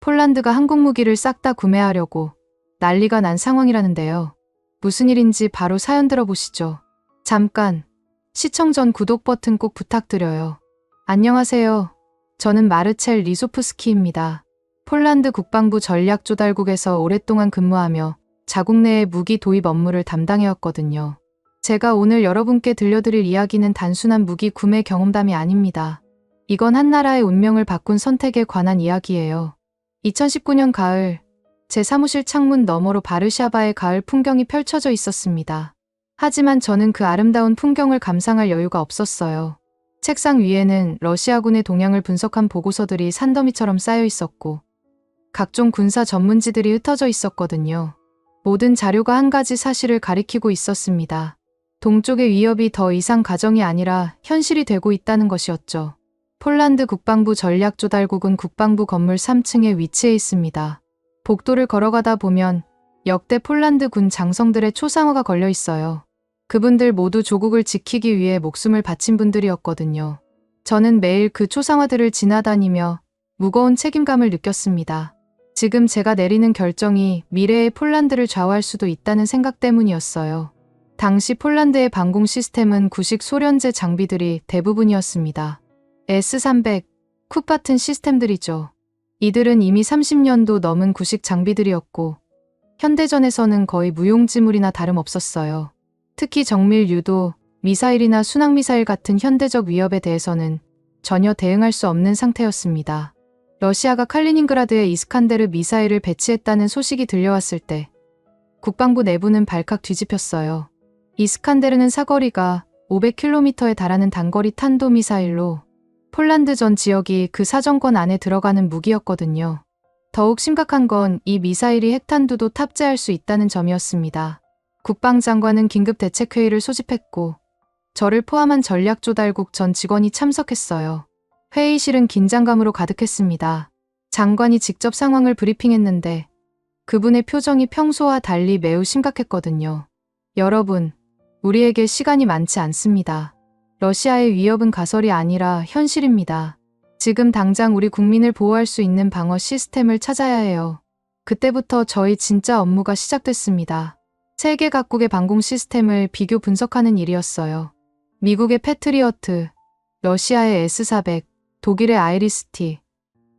폴란드가 한국 무기를 싹 다 구매하려고 난리가 난 상황이라는데요. 무슨 일인지 바로 사연 들어보시죠. 잠깐, 시청 전 구독 버튼 꼭 부탁드려요. 안녕하세요. 저는 마르첼 리소프스키입니다. 폴란드 국방부 전략조달국에서 오랫동안 근무하며 자국 내의 무기 도입 업무를 담당해왔거든요. 제가 오늘 여러분께 들려드릴 이야기는 단순한 무기 구매 경험담이 아닙니다. 이건 한 나라의 운명을 바꾼 선택에 관한 이야기예요. 2019년 가을, 제 사무실 창문 너머로 바르샤바의 가을 풍경이 펼쳐져 있었습니다. 하지만 저는 그 아름다운 풍경을 감상할 여유가 없었어요. 책상 위에는 러시아군의 동향을 분석한 보고서들이 산더미처럼 쌓여 있었고 각종 군사 전문지들이 흩어져 있었거든요. 모든 자료가 한 가지 사실을 가리키고 있었습니다. 동쪽의 위협이 더 이상 가정이 아니라 현실이 되고 있다는 것이었죠. 폴란드 국방부 전략조달국은 국방부 건물 3층에 위치해 있습니다. 복도를 걸어가다 보면 역대 폴란드 군 장성들의 초상화가 걸려 있어요. 그분들 모두 조국을 지키기 위해 목숨을 바친 분들이었거든요. 저는 매일 그 초상화들을 지나다니며 무거운 책임감을 느꼈습니다. 지금 제가 내리는 결정이 미래의 폴란드를 좌우할 수도 있다는 생각 때문이었어요. 당시 폴란드의 방공 시스템은 구식 소련제 장비들이 대부분이었습니다. S-300, 쿱 같은 시스템들이죠. 이들은 이미 30년도 넘은 구식 장비들이었고 현대전에서는 거의 무용지물이나 다름없었어요. 특히 정밀 유도, 미사일이나 순항미사일 같은 현대적 위협에 대해서는 전혀 대응할 수 없는 상태였습니다. 러시아가 칼리닝그라드에 이스칸데르 미사일을 배치했다는 소식이 들려왔을 때 국방부 내부는 발칵 뒤집혔어요. 이스칸데르는 사거리가 500km에 달하는 단거리 탄도미사일로 폴란드 전 지역이 그 사정권 안에 들어가는 무기였거든요. 더욱 심각한 건 이 미사일이 핵탄두도 탑재할 수 있다는 점이었습니다. 국방장관은 긴급대책회의를 소집했고 저를 포함한 전략조달국 전 직원이 참석했어요. 회의실은 긴장감으로 가득했습니다. 장관이 직접 상황을 브리핑했는데 그분의 표정이 평소와 달리 매우 심각했거든요. 여러분, 우리에게 시간이 많지 않습니다. 러시아의 위협은 가설이 아니라 현실입니다. 지금 당장 우리 국민을 보호할 수 있는 방어 시스템을 찾아야 해요. 그때부터 저희 진짜 업무가 시작됐습니다. 세계 각국의 방공 시스템을 비교 분석하는 일이었어요. 미국의 패트리어트, 러시아의 S-400, 독일의 아이리스-T,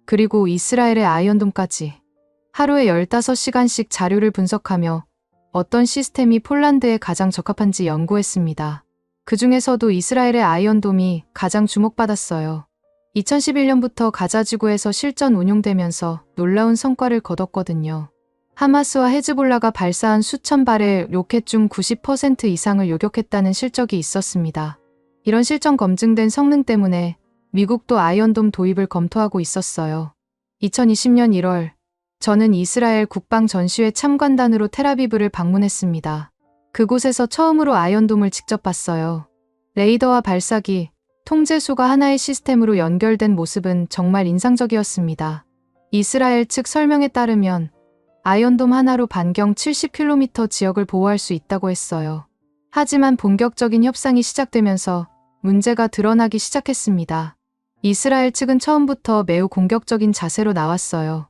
그리고 이스라엘의 아이언돔까지 하루에 15시간씩 자료를 분석하며 어떤 시스템이 폴란드에 가장 적합한지 연구했습니다. 그 중에서도 이스라엘의 아이언돔이 가장 주목받았어요. 2011년부터 가자지구에서 실전 운용되면서 놀라운 성과를 거뒀거든요. 하마스와 헤즈볼라가 발사한 수천 발의 로켓 중 90% 이상을 요격했다는 실적이 있었습니다. 이런 실전 검증된 성능 때문에 미국도 아이언돔 도입을 검토하고 있었어요. 2020년 1월, 저는 이스라엘 국방 전시회 참관단으로 텔아비브를 방문했습니다. 그곳에서 처음으로 아이언돔을 직접 봤어요. 레이더와 발사기, 통제소가 하나의 시스템으로 연결된 모습은 정말 인상적이었습니다. 이스라엘 측 설명에 따르면 아이언돔 하나로 반경 70km 지역을 보호할 수 있다고 했어요. 하지만 본격적인 협상이 시작되면서 문제가 드러나기 시작했습니다. 이스라엘 측은 처음부터 매우 공격적인 자세로 나왔어요.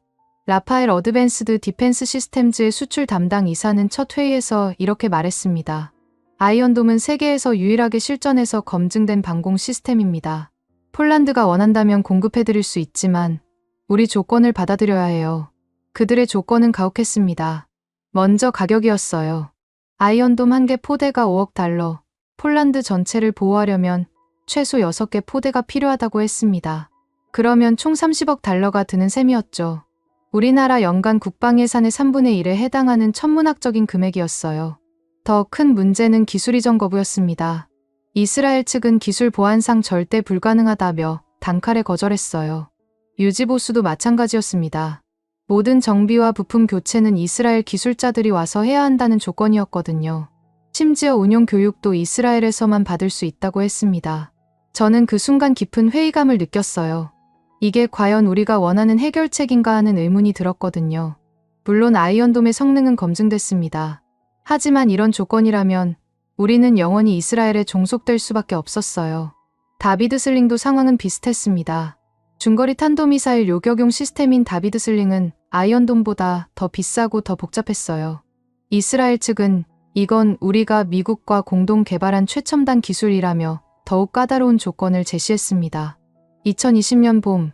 라파엘 어드밴스드 디펜스 시스템즈의 수출 담당 이사는 첫 회의에서 이렇게 말했습니다. 아이언돔은 세계에서 유일하게 실전에서 검증된 방공 시스템입니다. 폴란드가 원한다면 공급해드릴 수 있지만 우리 조건을 받아들여야 해요. 그들의 조건은 가혹했습니다. 먼저 가격이었어요. 아이언돔 1개 포대가 5억 달러, 폴란드 전체를 보호하려면 최소 6개 포대가 필요하다고 했습니다. 그러면 총 30억 달러가 드는 셈이었죠. 우리나라 연간 국방 예산의 3분의 1에 해당하는 천문학적인 금액이었어요. 더 큰 문제는 기술 이전 거부였습니다. 이스라엘 측은 기술 보안상 절대 불가능하다며 단칼에 거절했어요. 유지 보수도 마찬가지였습니다. 모든 정비와 부품 교체는 이스라엘 기술자들이 와서 해야 한다는 조건이었거든요. 심지어 운용 교육도 이스라엘에서만 받을 수 있다고 했습니다. 저는 그 순간 깊은 회의감을 느꼈어요. 이게 과연 우리가 원하는 해결책인가 하는 의문이 들었거든요. 물론 아이언돔의 성능은 검증됐습니다. 하지만 이런 조건이라면 우리는 영원히 이스라엘에 종속될 수밖에 없었어요. 다비드 슬링도 상황은 비슷했습니다. 중거리 탄도미사일 요격용 시스템인 다비드 슬링은 아이언돔보다 더 비싸고 더 복잡했어요. 이스라엘 측은 이건 우리가 미국과 공동 개발한 최첨단 기술이라며 더욱 까다로운 조건을 제시했습니다. 2020년 봄,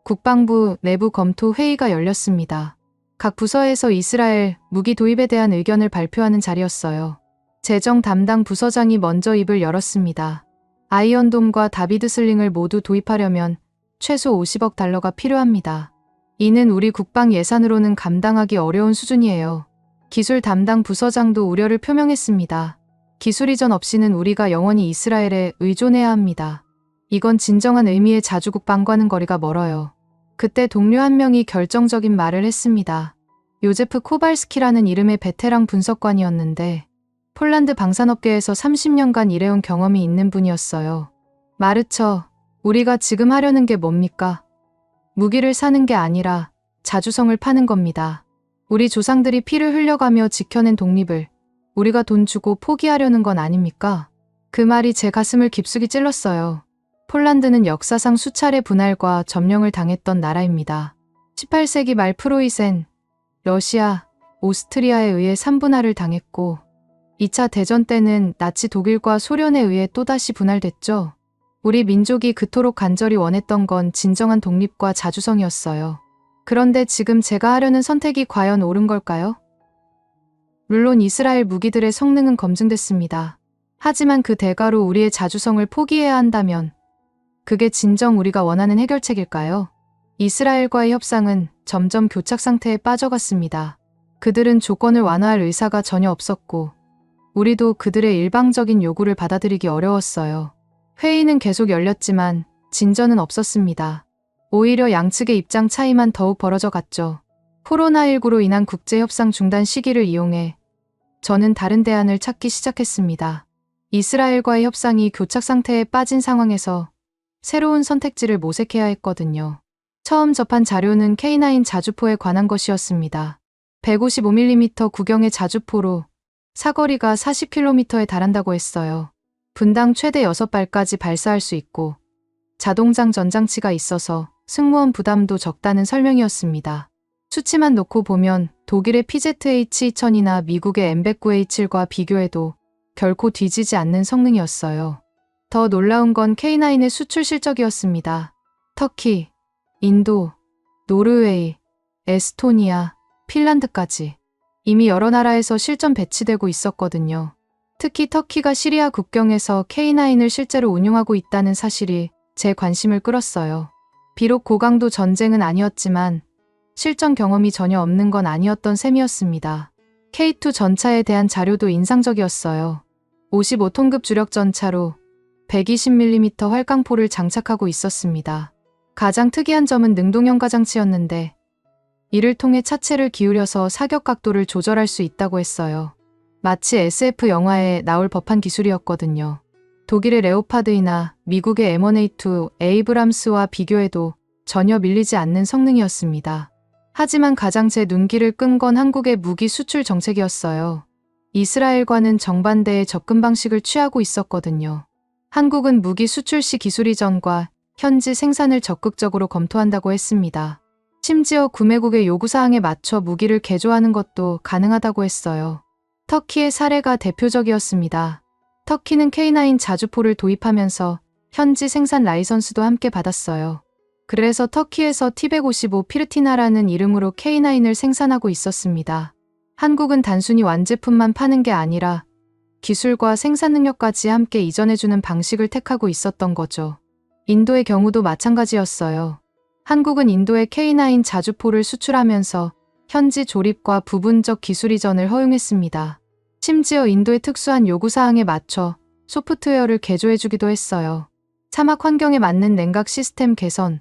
국방부 내부 검토 회의가 열렸습니다. 각 부서에서 이스라엘 무기 도입에 대한 의견을 발표하는 자리였어요. 재정 담당 부서장이 먼저 입을 열었습니다. 아이언돔과 다비드 슬링을 모두 도입하려면 최소 50억 달러가 필요합니다. 이는 우리 국방 예산으로는 감당하기 어려운 수준이에요. 기술 담당 부서장도 우려를 표명했습니다. 기술 이전 없이는 우리가 영원히 이스라엘에 의존해야 합니다. 이건 진정한 의미의 자주국방과는 거리가 멀어요. 그때 동료 한 명이 결정적인 말을 했습니다. 요제프 코발스키라는 이름의 베테랑 분석관이었는데 폴란드 방산업계에서 30년간 일해온 경험이 있는 분이었어요. 마르처, 우리가 지금 하려는 게 뭡니까? 무기를 사는 게 아니라 자주성을 파는 겁니다. 우리 조상들이 피를 흘려가며 지켜낸 독립을 우리가 돈 주고 포기하려는 건 아닙니까? 그 말이 제 가슴을 깊숙이 찔렀어요. 폴란드는 역사상 수차례 분할과 점령을 당했던 나라입니다. 18세기 말 프로이센, 러시아, 오스트리아에 의해 3분할을 당했고 2차 대전 때는 나치 독일과 소련에 의해 또다시 분할됐죠. 우리 민족이 그토록 간절히 원했던 건 진정한 독립과 자주성이었어요. 그런데 지금 제가 하려는 선택이 과연 옳은 걸까요? 물론 이스라엘 무기들의 성능은 검증됐습니다. 하지만 그 대가로 우리의 자주성을 포기해야 한다면 그게 진정 우리가 원하는 해결책일까요? 이스라엘과의 협상은 점점 교착 상태에 빠져갔습니다. 그들은 조건을 완화할 의사가 전혀 없었고 우리도 그들의 일방적인 요구를 받아들이기 어려웠어요. 회의는 계속 열렸지만 진전은 없었습니다. 오히려 양측의 입장 차이만 더욱 벌어져 갔죠. 코로나19로 인한 국제협상 중단 시기를 이용해 저는 다른 대안을 찾기 시작했습니다. 이스라엘과의 협상이 교착 상태에 빠진 상황에서 새로운 선택지를 모색해야 했거든요. 처음 접한 자료는 K9 자주포에 관한 것이었습니다. 155mm 구경의 자주포로 사거리가 40km에 달한다고 했어요. 분당 최대 6발까지 발사할 수 있고 자동장 전장치가 있어서 승무원 부담도 적다는 설명이었습니다. 수치만 놓고 보면 독일의 PZH-2000이나 미국의 M109A7과 비교해도 결코 뒤지지 않는 성능이었어요. 더 놀라운 건 K9의 수출 실적이었습니다. 터키, 인도, 노르웨이, 에스토니아, 핀란드까지 이미 여러 나라에서 실전 배치되고 있었거든요. 특히 터키가 시리아 국경에서 K9을 실제로 운용하고 있다는 사실이 제 관심을 끌었어요. 비록 고강도 전쟁은 아니었지만 실전 경험이 전혀 없는 건 아니었던 셈이었습니다. K2 전차에 대한 자료도 인상적이었어요. 55톤급 주력 전차로 120mm 활강포를 장착하고 있었습니다. 가장 특이한 점은 능동형 가장치였는데 이를 통해 차체를 기울여서 사격 각도를 조절할 수 있다고 했어요. 마치 SF 영화에 나올 법한 기술이었거든요. 독일의 레오파드이나 미국의 M1A2 에이브람스와 비교해도 전혀 밀리지 않는 성능이었습니다. 하지만 가장 제 눈길을 끈 건 한국의 무기 수출 정책이었어요. 이스라엘과는 정반대의 접근 방식을 취하고 있었거든요. 한국은 무기 수출 시 기술 이전과 현지 생산을 적극적으로 검토한다고 했습니다. 심지어 구매국의 요구사항에 맞춰 무기를 개조하는 것도 가능하다고 했어요. 터키의 사례가 대표적이었습니다. 터키는 K9 자주포를 도입하면서 현지 생산 라이선스도 함께 받았어요. 그래서 터키에서 T155 피르티나라는 이름으로 K9을 생산하고 있었습니다. 한국은 단순히 완제품만 파는 게 아니라 기술과 생산 능력까지 함께 이전해주는 방식을 택하고 있었던 거죠. 인도의 경우도 마찬가지였어요. 한국은 인도에 K9 자주포를 수출하면서 현지 조립과 부분적 기술 이전을 허용했습니다. 심지어 인도의 특수한 요구사항에 맞춰 소프트웨어를 개조해주기도 했어요. 사막 환경에 맞는 냉각 시스템 개선,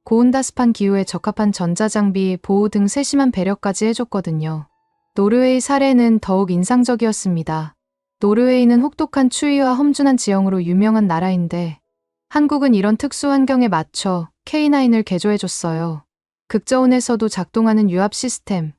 고온다습한 기후에 적합한 전자장비 보호 등 세심한 배려까지 해줬거든요. 노르웨이 사례는 더욱 인상적이었습니다. 노르웨이는 혹독한 추위와 험준한 지형으로 유명한 나라인데 한국은 이런 특수 환경에 맞춰 K9을 개조해줬어요. 극저온에서도 작동하는 유압 시스템,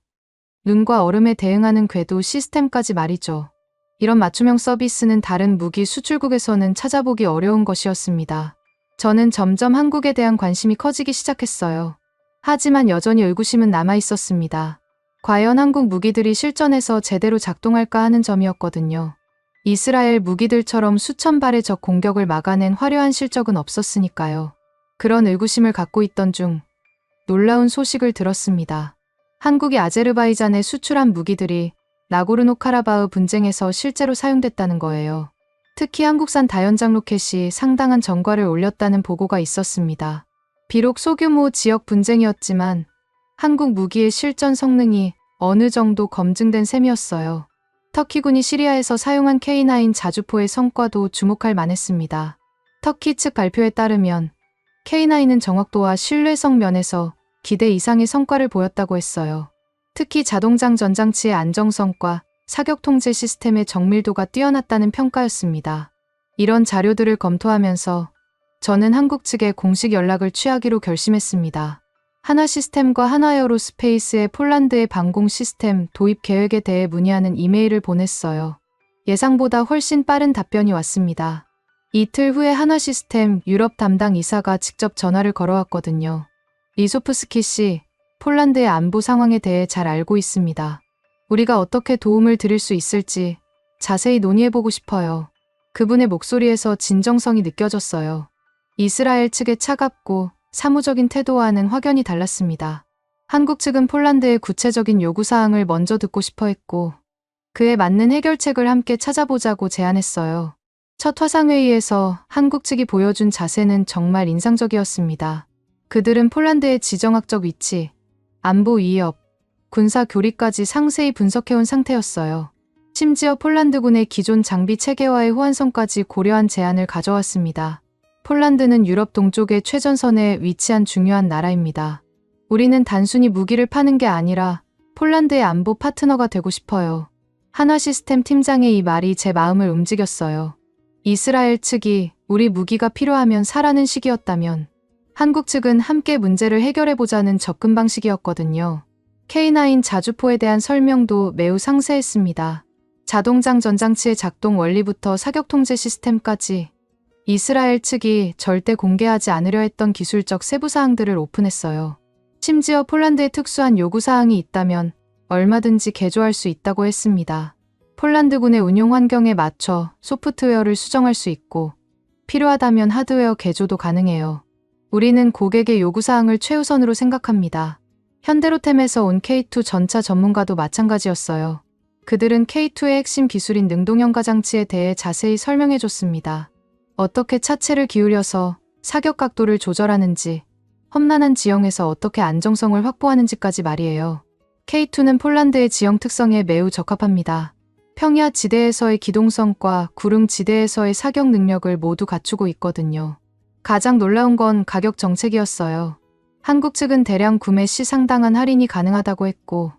눈과 얼음에 대응하는 궤도 시스템까지 말이죠. 이런 맞춤형 서비스는 다른 무기 수출국에서는 찾아보기 어려운 것이었습니다. 저는 점점 한국에 대한 관심이 커지기 시작했어요. 하지만 여전히 의구심은 남아 있었습니다. 과연 한국 무기들이 실전에서 제대로 작동할까 하는 점이었거든요. 이스라엘 무기들처럼 수천 발의 적 공격을 막아낸 화려한 실적은 없었으니까요. 그런 의구심을 갖고 있던 중 놀라운 소식을 들었습니다. 한국이 아제르바이잔에 수출한 무기들이 나고르노카라바흐 분쟁에서 실제로 사용됐다는 거예요. 특히 한국산 다연장 로켓이 상당한 전과를 올렸다는 보고가 있었습니다. 비록 소규모 지역 분쟁이었지만 한국 무기의 실전 성능이 어느 정도 검증된 셈이었어요. 터키군이 시리아에서 사용한 K9 자주포의 성과도 주목할 만했습니다. 터키 측 발표에 따르면 K9은 정확도와 신뢰성 면에서 기대 이상의 성과를 보였다고 했어요. 특히 자동장 전장치의 안정성과 사격 통제 시스템의 정밀도가 뛰어났다는 평가였습니다. 이런 자료들을 검토하면서 저는 한국 측에 공식 연락을 취하기로 결심했습니다. 한화시스템과 한화에어로스페이스의 폴란드의 방공 시스템 도입 계획에 대해 문의하는 이메일을 보냈어요. 예상보다 훨씬 빠른 답변이 왔습니다. 이틀 후에 한화시스템 유럽 담당 이사가 직접 전화를 걸어왔거든요. 리소프스키 씨, 폴란드의 안보 상황에 대해 잘 알고 있습니다. 우리가 어떻게 도움을 드릴 수 있을지 자세히 논의해보고 싶어요. 그분의 목소리에서 진정성이 느껴졌어요. 이스라엘 측의 차갑고 사무적인 태도와는 확연히 달랐습니다. 한국 측은 폴란드의 구체적인 요구사항을 먼저 듣고 싶어 했고 그에 맞는 해결책을 함께 찾아보자고 제안했어요. 첫 화상회의에서 한국 측이 보여준 자세는 정말 인상적이었습니다. 그들은 폴란드의 지정학적 위치, 안보 위협, 군사 교리까지 상세히 분석해온 상태였어요. 심지어 폴란드군의 기존 장비 체계와의 호환성까지 고려한 제안을 가져왔습니다. 폴란드는 유럽 동쪽의 최전선에 위치한 중요한 나라입니다. 우리는 단순히 무기를 파는 게 아니라 폴란드의 안보 파트너가 되고 싶어요. 한화시스템 팀장의 이 말이 제 마음을 움직였어요. 이스라엘 측이 우리 무기가 필요하면 사라는 식이었다면 한국 측은 함께 문제를 해결해보자는 접근 방식이었거든요. K9 자주포에 대한 설명도 매우 상세했습니다. 자동장 전장치의 작동 원리부터 사격 통제 시스템까지 이스라엘 측이 절대 공개하지 않으려 했던 기술적 세부 사항들을 오픈했어요. 심지어 폴란드의 특수한 요구사항이 있다면 얼마든지 개조할 수 있다고 했습니다. 폴란드군의 운용 환경에 맞춰 소프트웨어를 수정할 수 있고 필요하다면 하드웨어 개조도 가능해요. 우리는 고객의 요구사항을 최우선으로 생각합니다. 현대로템에서 온 K2 전차 전문가도 마찬가지였어요. 그들은 K2의 핵심 기술인 능동형 가장치에 대해 자세히 설명해줬습니다. 어떻게 차체를 기울여서 사격 각도를 조절하는지, 험난한 지형에서 어떻게 안정성을 확보하는지까지 말이에요. K2는 폴란드의 지형 특성에 매우 적합합니다. 평야 지대에서의 기동성과 구릉 지대에서의 사격 능력을 모두 갖추고 있거든요. 가장 놀라운 건 가격 정책이었어요. 한국 측은 대량 구매 시 상당한 할인이 가능하다고 했고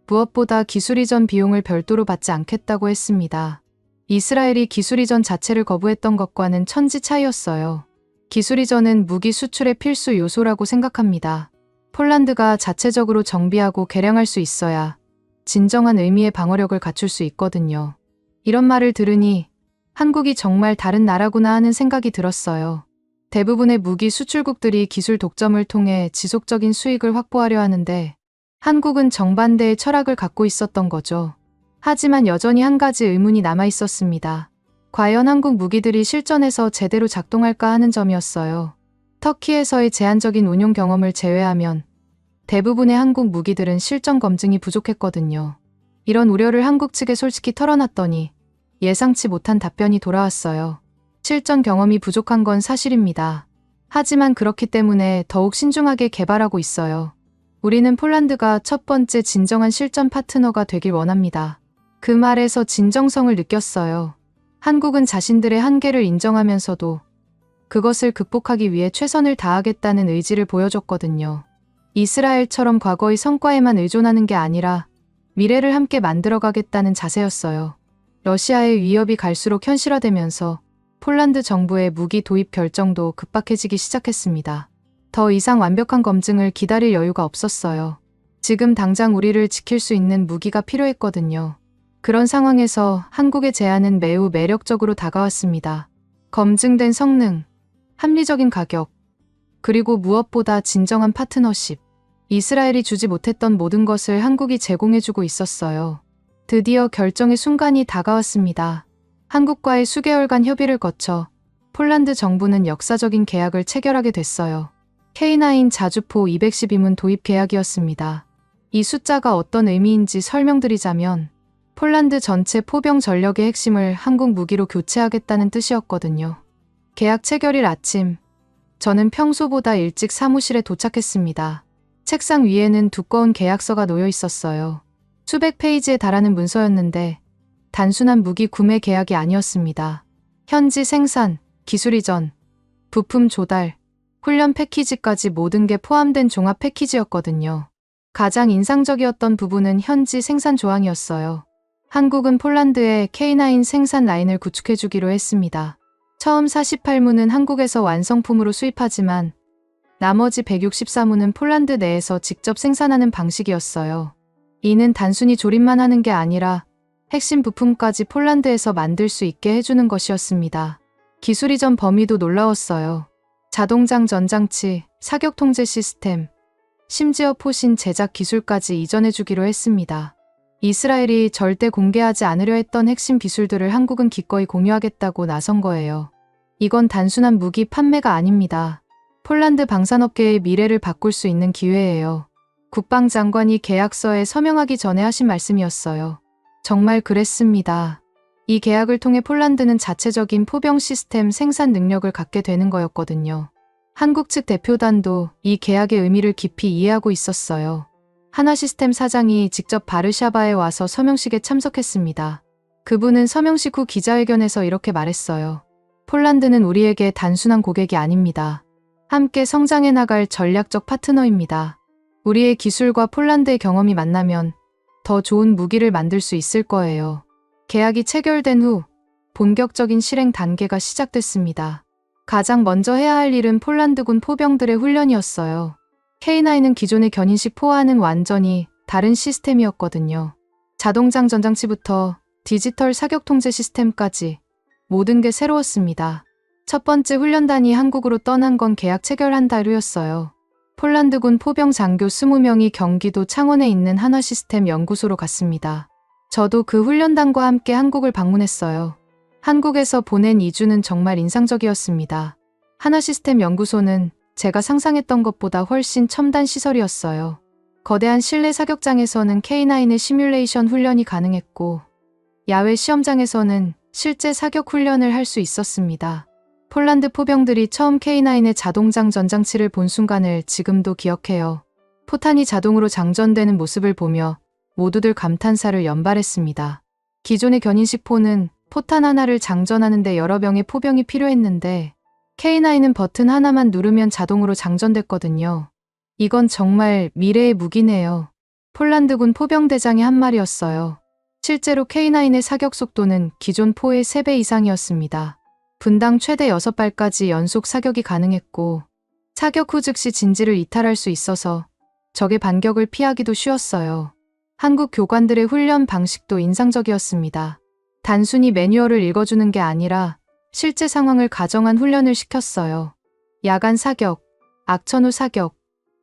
무엇보다 기술 이전 비용을 별도로 받지 않겠다고 했습니다. 이스라엘이 기술 이전 자체를 거부했던 것과는 천지 차이였어요. 기술 이전은 무기 수출의 필수 요소라고 생각합니다. 폴란드가 자체적으로 정비하고 개량할 수 있어야 진정한 의미의 방어력을 갖출 수 있거든요. 이런 말을 들으니 한국이 정말 다른 나라구나 하는 생각이 들었어요. 대부분의 무기 수출국들이 기술 독점을 통해 지속적인 수익을 확보하려 하는데 한국은 정반대의 철학을 갖고 있었던 거죠. 하지만 여전히 한 가지 의문이 남아 있었습니다. 과연 한국 무기들이 실전에서 제대로 작동할까 하는 점이었어요. 터키에서의 제한적인 운용 경험을 제외하면 대부분의 한국 무기들은 실전 검증이 부족했거든요. 이런 우려를 한국 측에 솔직히 털어놨더니 예상치 못한 답변이 돌아왔어요. 실전 경험이 부족한 건 사실입니다. 하지만 그렇기 때문에 더욱 신중하게 개발하고 있어요. 우리는 폴란드가 첫 번째 진정한 실전 파트너가 되길 원합니다. 그 말에서 진정성을 느꼈어요. 한국은 자신들의 한계를 인정하면서도 그것을 극복하기 위해 최선을 다하겠다는 의지를 보여줬거든요. 이스라엘처럼 과거의 성과에만 의존하는 게 아니라 미래를 함께 만들어가겠다는 자세였어요. 러시아의 위협이 갈수록 현실화되면서 폴란드 정부의 무기 도입 결정도 급박해지기 시작했습니다. 더 이상 완벽한 검증을 기다릴 여유가 없었어요. 지금 당장 우리를 지킬 수 있는 무기가 필요했거든요. 그런 상황에서 한국의 제안은 매우 매력적으로 다가왔습니다. 검증된 성능, 합리적인 가격, 그리고 무엇보다 진정한 파트너십. 이스라엘이 주지 못했던 모든 것을 한국이 제공해주고 있었어요. 드디어 결정의 순간이 다가왔습니다. 한국과의 수개월간 협의를 거쳐 폴란드 정부는 역사적인 계약을 체결하게 됐어요. K9 자주포 212문 도입 계약이었습니다. 이 숫자가 어떤 의미인지 설명드리자면 폴란드 전체 포병 전력의 핵심을 한국 무기로 교체하겠다는 뜻이었거든요. 계약 체결일 아침, 저는 평소보다 일찍 사무실에 도착했습니다. 책상 위에는 두꺼운 계약서가 놓여 있었어요. 수백 페이지에 달하는 문서였는데 단순한 무기 구매 계약이 아니었습니다. 현지 생산, 기술 이전, 부품 조달, 훈련 패키지까지 모든 게 포함된 종합 패키지였거든요. 가장 인상적이었던 부분은 현지 생산 조항이었어요. 한국은 폴란드에 K9 생산 라인을 구축해주기로 했습니다. 처음 48문은 한국에서 완성품으로 수입하지만 나머지 164문은 폴란드 내에서 직접 생산하는 방식이었어요. 이는 단순히 조립만 하는 게 아니라 핵심 부품까지 폴란드에서 만들 수 있게 해주는 것이었습니다. 기술 이전 범위도 놀라웠어요. 자동장 전장치, 사격 통제 시스템, 심지어 포신 제작 기술까지 이전해주기로 했습니다. 이스라엘이 절대 공개하지 않으려 했던 핵심 기술들을 한국은 기꺼이 공유하겠다고 나선 거예요. 이건 단순한 무기 판매가 아닙니다. 폴란드 방산업계의 미래를 바꿀 수 있는 기회예요. 국방장관이 계약서에 서명하기 전에 하신 말씀이었어요. 정말 그랬습니다. 이 계약을 통해 폴란드는 자체적인 포병 시스템 생산 능력을 갖게 되는 거였거든요. 한국 측 대표단도 이 계약의 의미를 깊이 이해하고 있었어요. 하나시스템 사장이 직접 바르샤바에 와서 서명식에 참석했습니다. 그분은 서명식 후 기자회견에서 이렇게 말했어요. 폴란드는 우리에게 단순한 고객이 아닙니다. 함께 성장해 나갈 전략적 파트너입니다. 우리의 기술과 폴란드의 경험이 만나면 더 좋은 무기를 만들 수 있을 거예요. 계약이 체결된 후 본격적인 실행 단계가 시작됐습니다. 가장 먼저 해야 할 일은 폴란드군 포병들의 훈련이었어요. K9은 기존의 견인식 포와는 완전히 다른 시스템이었거든요. 자동장 전장치부터 디지털 사격 통제 시스템까지 모든 게 새로웠습니다. 첫 번째 훈련단이 한국으로 떠난 건 계약 체결 한 달 후였어요. 폴란드군 포병 장교 20명이 경기도 창원에 있는 한화시스템 연구소로 갔습니다. 저도 그 훈련단과 함께 한국을 방문했어요. 한국에서 보낸 2주는 정말 인상적이었습니다. 한화시스템 연구소는 제가 상상했던 것보다 훨씬 첨단 시설이었어요. 거대한 실내 사격장에서는 K9의 시뮬레이션 훈련이 가능했고 야외 시험장에서는 실제 사격 훈련을 할 수 있었습니다. 폴란드 포병들이 처음 K9의 자동장 전장치를 본 순간을 지금도 기억해요. 포탄이 자동으로 장전되는 모습을 보며 모두들 감탄사를 연발했습니다. 기존의 견인식 포는 포탄 하나를 장전하는 데 여러 명의 포병이 필요했는데 K9은 버튼 하나만 누르면 자동으로 장전됐거든요. 이건 정말 미래의 무기네요. 폴란드군 포병대장의 한 말이었어요. 실제로 K9의 사격 속도는 기존 포의 3배 이상이었습니다. 분당 최대 6발까지 연속 사격이 가능했고 사격 후 즉시 진지를 이탈할 수 있어서 적의 반격을 피하기도 쉬웠어요. 한국 교관들의 훈련 방식도 인상적이었습니다. 단순히 매뉴얼을 읽어주는 게 아니라 실제 상황을 가정한 훈련을 시켰어요. 야간 사격, 악천 후 사격,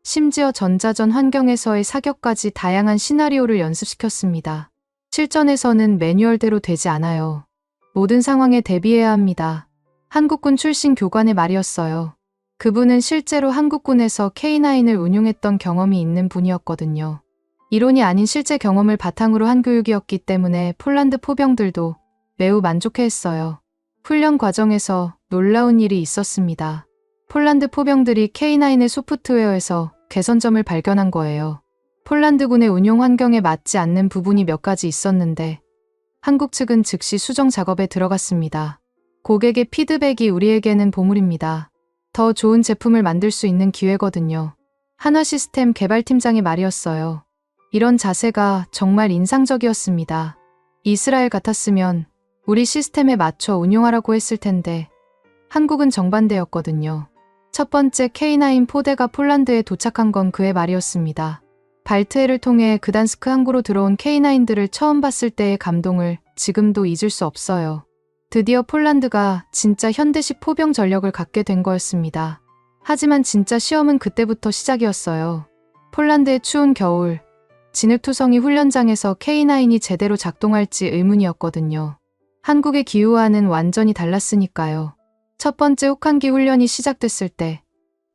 심지어 전자전 환경에서의 사격까지 다양한 시나리오를 연습시켰습니다. 실전에서는 매뉴얼대로 되지 않아요. 모든 상황에 대비해야 합니다. 한국군 출신 교관의 말이었어요. 그분은 실제로 한국군에서 K9을 운용했던 경험이 있는 분이었거든요. 이론이 아닌 실제 경험을 바탕으로 한 교육이었기 때문에 폴란드 포병들도 매우 만족해했어요. 훈련 과정에서 놀라운 일이 있었습니다. 폴란드 포병들이 K9의 소프트웨어에서 개선점을 발견한 거예요. 폴란드군의 운용 환경에 맞지 않는 부분이 몇 가지 있었는데 한국 측은 즉시 수정 작업에 들어갔습니다. 고객의 피드백이 우리에게는 보물입니다. 더 좋은 제품을 만들 수 있는 기회거든요. 한화시스템 개발팀장의 말이었어요. 이런 자세가 정말 인상적이었습니다. 이스라엘 같았으면 우리 시스템에 맞춰 운용하라고 했을 텐데 한국은 정반대였거든요. 첫 번째 K9 포대가 폴란드에 도착한 건 그의 말이었습니다. 발트해를 통해 그단스크 항구로 들어온 K9들을 처음 봤을 때의 감동을 지금도 잊을 수 없어요. 드디어 폴란드가 진짜 현대식 포병 전력을 갖게 된 거였습니다. 하지만 진짜 시험은 그때부터 시작이었어요. 폴란드의 추운 겨울, 진흙투성이 훈련장에서 K9이 제대로 작동할지 의문이었거든요. 한국의 기후와는 완전히 달랐으니까요. 첫 번째 혹한기 훈련이 시작됐을 때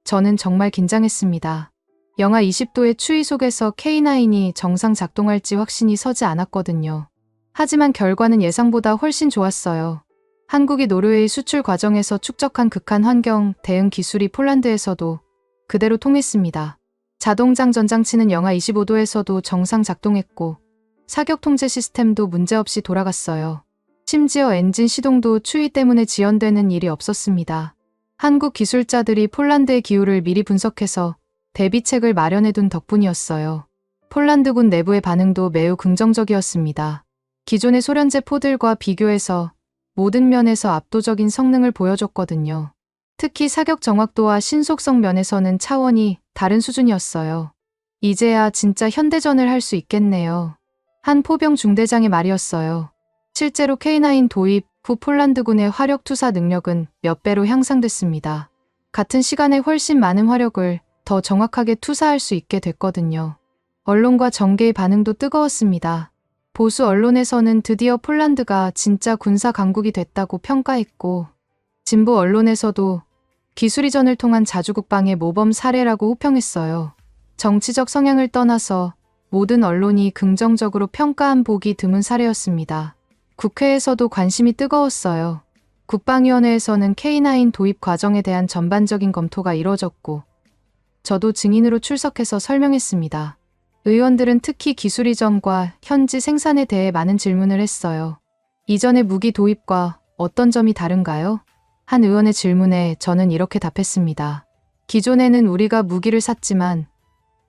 저는 정말 긴장했습니다. 영하 20도의 추위 속에서 K9이 정상 작동할지 확신이 서지 않았거든요. 하지만 결과는 예상보다 훨씬 좋았어요. 한국이 노르웨이 수출 과정에서 축적한 극한 환경 대응 기술이 폴란드에서도 그대로 통했습니다. 자동장 전장치는 영하 25도에서도 정상 작동했고 사격 통제 시스템도 문제없이 돌아갔어요. 심지어 엔진 시동도 추위 때문에 지연되는 일이 없었습니다. 한국 기술자들이 폴란드의 기후를 미리 분석해서 대비책을 마련해둔 덕분이었어요. 폴란드군 내부의 반응도 매우 긍정적이었습니다. 기존의 소련제 포들과 비교해서 모든 면에서 압도적인 성능을 보여줬거든요. 특히 사격 정확도와 신속성 면에서는 차원이 다른 수준이었어요. 이제야 진짜 현대전을 할 수 있겠네요. 한 포병 중대장의 말이었어요. 실제로 K9 도입 후 폴란드군의 화력 투사 능력은 몇 배로 향상됐습니다. 같은 시간에 훨씬 많은 화력을 더 정확하게 투사할 수 있게 됐거든요. 언론과 정계의 반응도 뜨거웠습니다. 보수 언론에서는 드디어 폴란드가 진짜 군사 강국이 됐다고 평가했고, 진보 언론에서도 기술이전을 통한 자주국방의 모범 사례라고 호평했어요. 정치적 성향을 떠나서 모든 언론이 긍정적으로 평가한 보기 드문 사례였습니다. 국회에서도 관심이 뜨거웠어요. 국방위원회에서는 K9 도입 과정에 대한 전반적인 검토가 이뤄졌고, 저도 증인으로 출석해서 설명했습니다. 의원들은 특히 기술 이전과 현지 생산에 대해 많은 질문을 했어요. 이전의 무기 도입과 어떤 점이 다른가요? 한 의원의 질문에 저는 이렇게 답했습니다. 기존에는 우리가 무기를 샀지만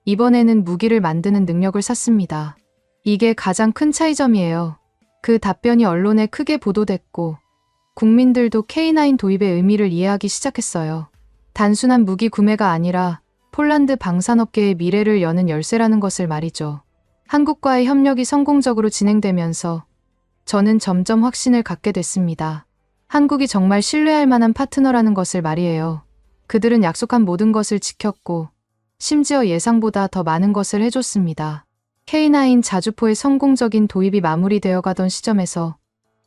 이번에는 무기를 만드는 능력을 샀습니다. 이게 가장 큰 차이점이에요. 그 답변이 언론에 크게 보도됐고 국민들도 K9 도입의 의미를 이해하기 시작했어요. 단순한 무기 구매가 아니라 폴란드 방산업계의 미래를 여는 열쇠라는 것을 말이죠. 한국과의 협력이 성공적으로 진행되면서 저는 점점 확신을 갖게 됐습니다. 한국이 정말 신뢰할 만한 파트너라는 것을 말이에요. 그들은 약속한 모든 것을 지켰고 심지어 예상보다 더 많은 것을 해줬습니다. K9 자주포의 성공적인 도입이 마무리되어 가던 시점에서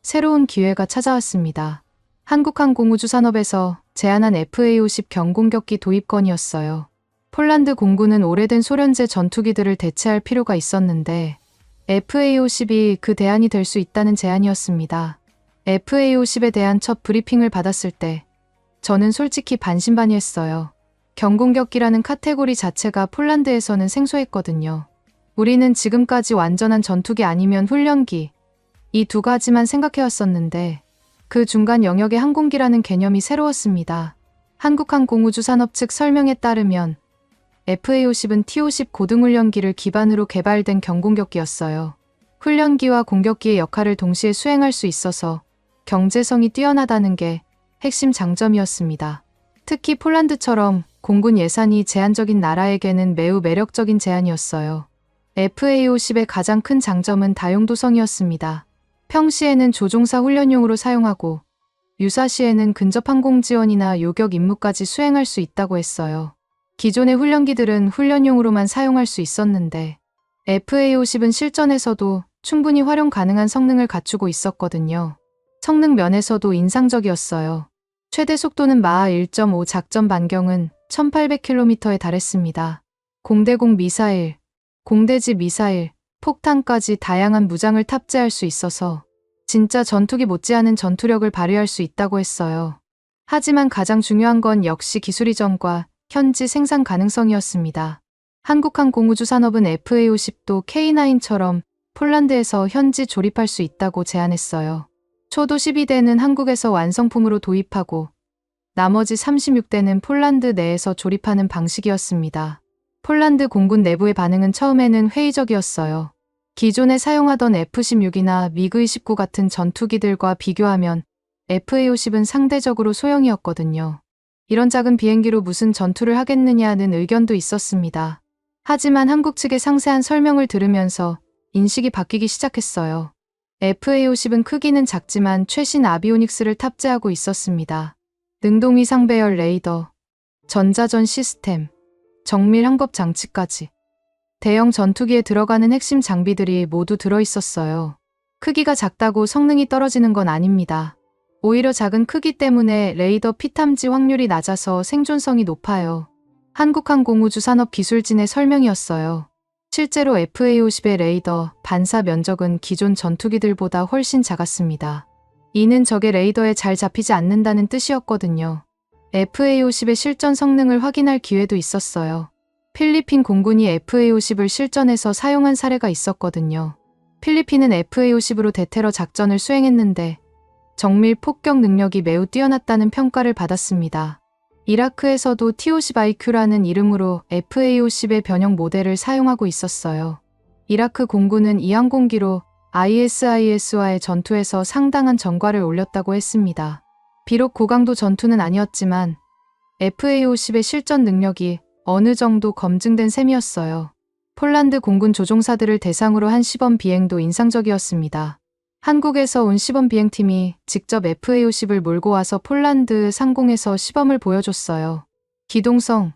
새로운 기회가 찾아왔습니다. 한국항공우주산업에서 제안한 FA-50 경공격기 도입건이었어요. 폴란드 공군은 오래된 소련제 전투기들을 대체할 필요가 있었는데 FA-50이 그 대안이 될 수 있다는 제안이었습니다. FA-50에 대한 첫 브리핑을 받았을 때 저는 솔직히 반신반의했어요. 경공격기라는 카테고리 자체가 폴란드에서는 생소했거든요. 우리는 지금까지 완전한 전투기 아니면 훈련기, 이 두 가지만 생각해왔었는데 그 중간 영역의 항공기라는 개념이 새로웠습니다. 한국항공우주산업 측 설명에 따르면 FA-50은 T-50 고등훈련기를 기반으로 개발된 경공격기였어요. 훈련기와 공격기의 역할을 동시에 수행할 수 있어서 경제성이 뛰어나다는 게 핵심 장점이었습니다. 특히 폴란드처럼 공군 예산이 제한적인 나라에게는 매우 매력적인 제안이었어요. FA-50의 가장 큰 장점은 다용도성이었습니다. 평시에는 조종사 훈련용으로 사용하고 유사시에는 근접 항공 지원이나 요격 임무까지 수행할 수 있다고 했어요. 기존의 훈련기들은 훈련용으로만 사용할 수 있었는데 FA-50은 실전에서도 충분히 활용 가능한 성능을 갖추고 있었거든요. 성능 면에서도 인상적이었어요. 최대 속도는 마하 1.5 작전 반경은 1800km에 달했습니다. 공대공 미사일, 공대지 미사일, 폭탄까지 다양한 무장을 탑재할 수 있어서 진짜 전투기 못지않은 전투력을 발휘할 수 있다고 했어요. 하지만 가장 중요한 건 역시 기술 이전과 현지 생산 가능성이었습니다. 한국항공우주산업은 FA-50도 K9처럼 폴란드에서 현지 조립할 수 있다고 제안했어요. 초도 12대는 한국에서 완성품으로 도입하고 나머지 36대는 폴란드 내에서 조립하는 방식이었습니다. 폴란드 공군 내부의 반응은 처음에는 회의적이었어요. 기존에 사용하던 F-16이나 미그-29 같은 전투기들과 비교하면 FA-50은 상대적으로 소형이었거든요. 이런 작은 비행기로 무슨 전투를 하겠느냐는 의견도 있었습니다. 하지만 한국 측의 상세한 설명을 들으면서 인식이 바뀌기 시작했어요. FA50은 크기는 작지만 최신 아비오닉스를 탑재하고 있었습니다. 능동위 상배열 레이더, 전자전 시스템, 정밀 항법 장치까지. 대형 전투기에 들어가는 핵심 장비들이 모두 들어있었어요. 크기가 작다고 성능이 떨어지는 건 아닙니다. 오히려 작은 크기 때문에 레이더 피탐지 확률이 낮아서 생존성이 높아요. 한국항공우주산업기술진의 설명이었어요. 실제로 FA50의 레이더 반사 면적은 기존 전투기들보다 훨씬 작았습니다. 이는 적의 레이더에 잘 잡히지 않는다는 뜻이었거든요. FA50의 실전 성능을 확인할 기회도 있었어요. 필리핀 공군이 FA50을 실전에서 사용한 사례가 있었거든요. 필리핀은 FA50으로 대테러 작전을 수행했는데 정밀 폭격 능력이 매우 뛰어났다는 평가를 받았습니다. 이라크에서도 T-50IQ라는 이름으로 FA-50의 변형 모델을 사용하고 있었어요. 이라크 공군은 이 항공기로 ISIS와의 전투에서 상당한 전과를 올렸다고 했습니다. 비록 고강도 전투는 아니었지만 FA-50의 실전 능력이 어느 정도 검증된 셈이었어요. 폴란드 공군 조종사들을 대상으로 한 시범 비행도 인상적이었습니다. 한국에서 온 시범 비행팀이 직접 FA-50을 몰고 와서 폴란드 상공에서 시범을 보여줬어요. 기동성,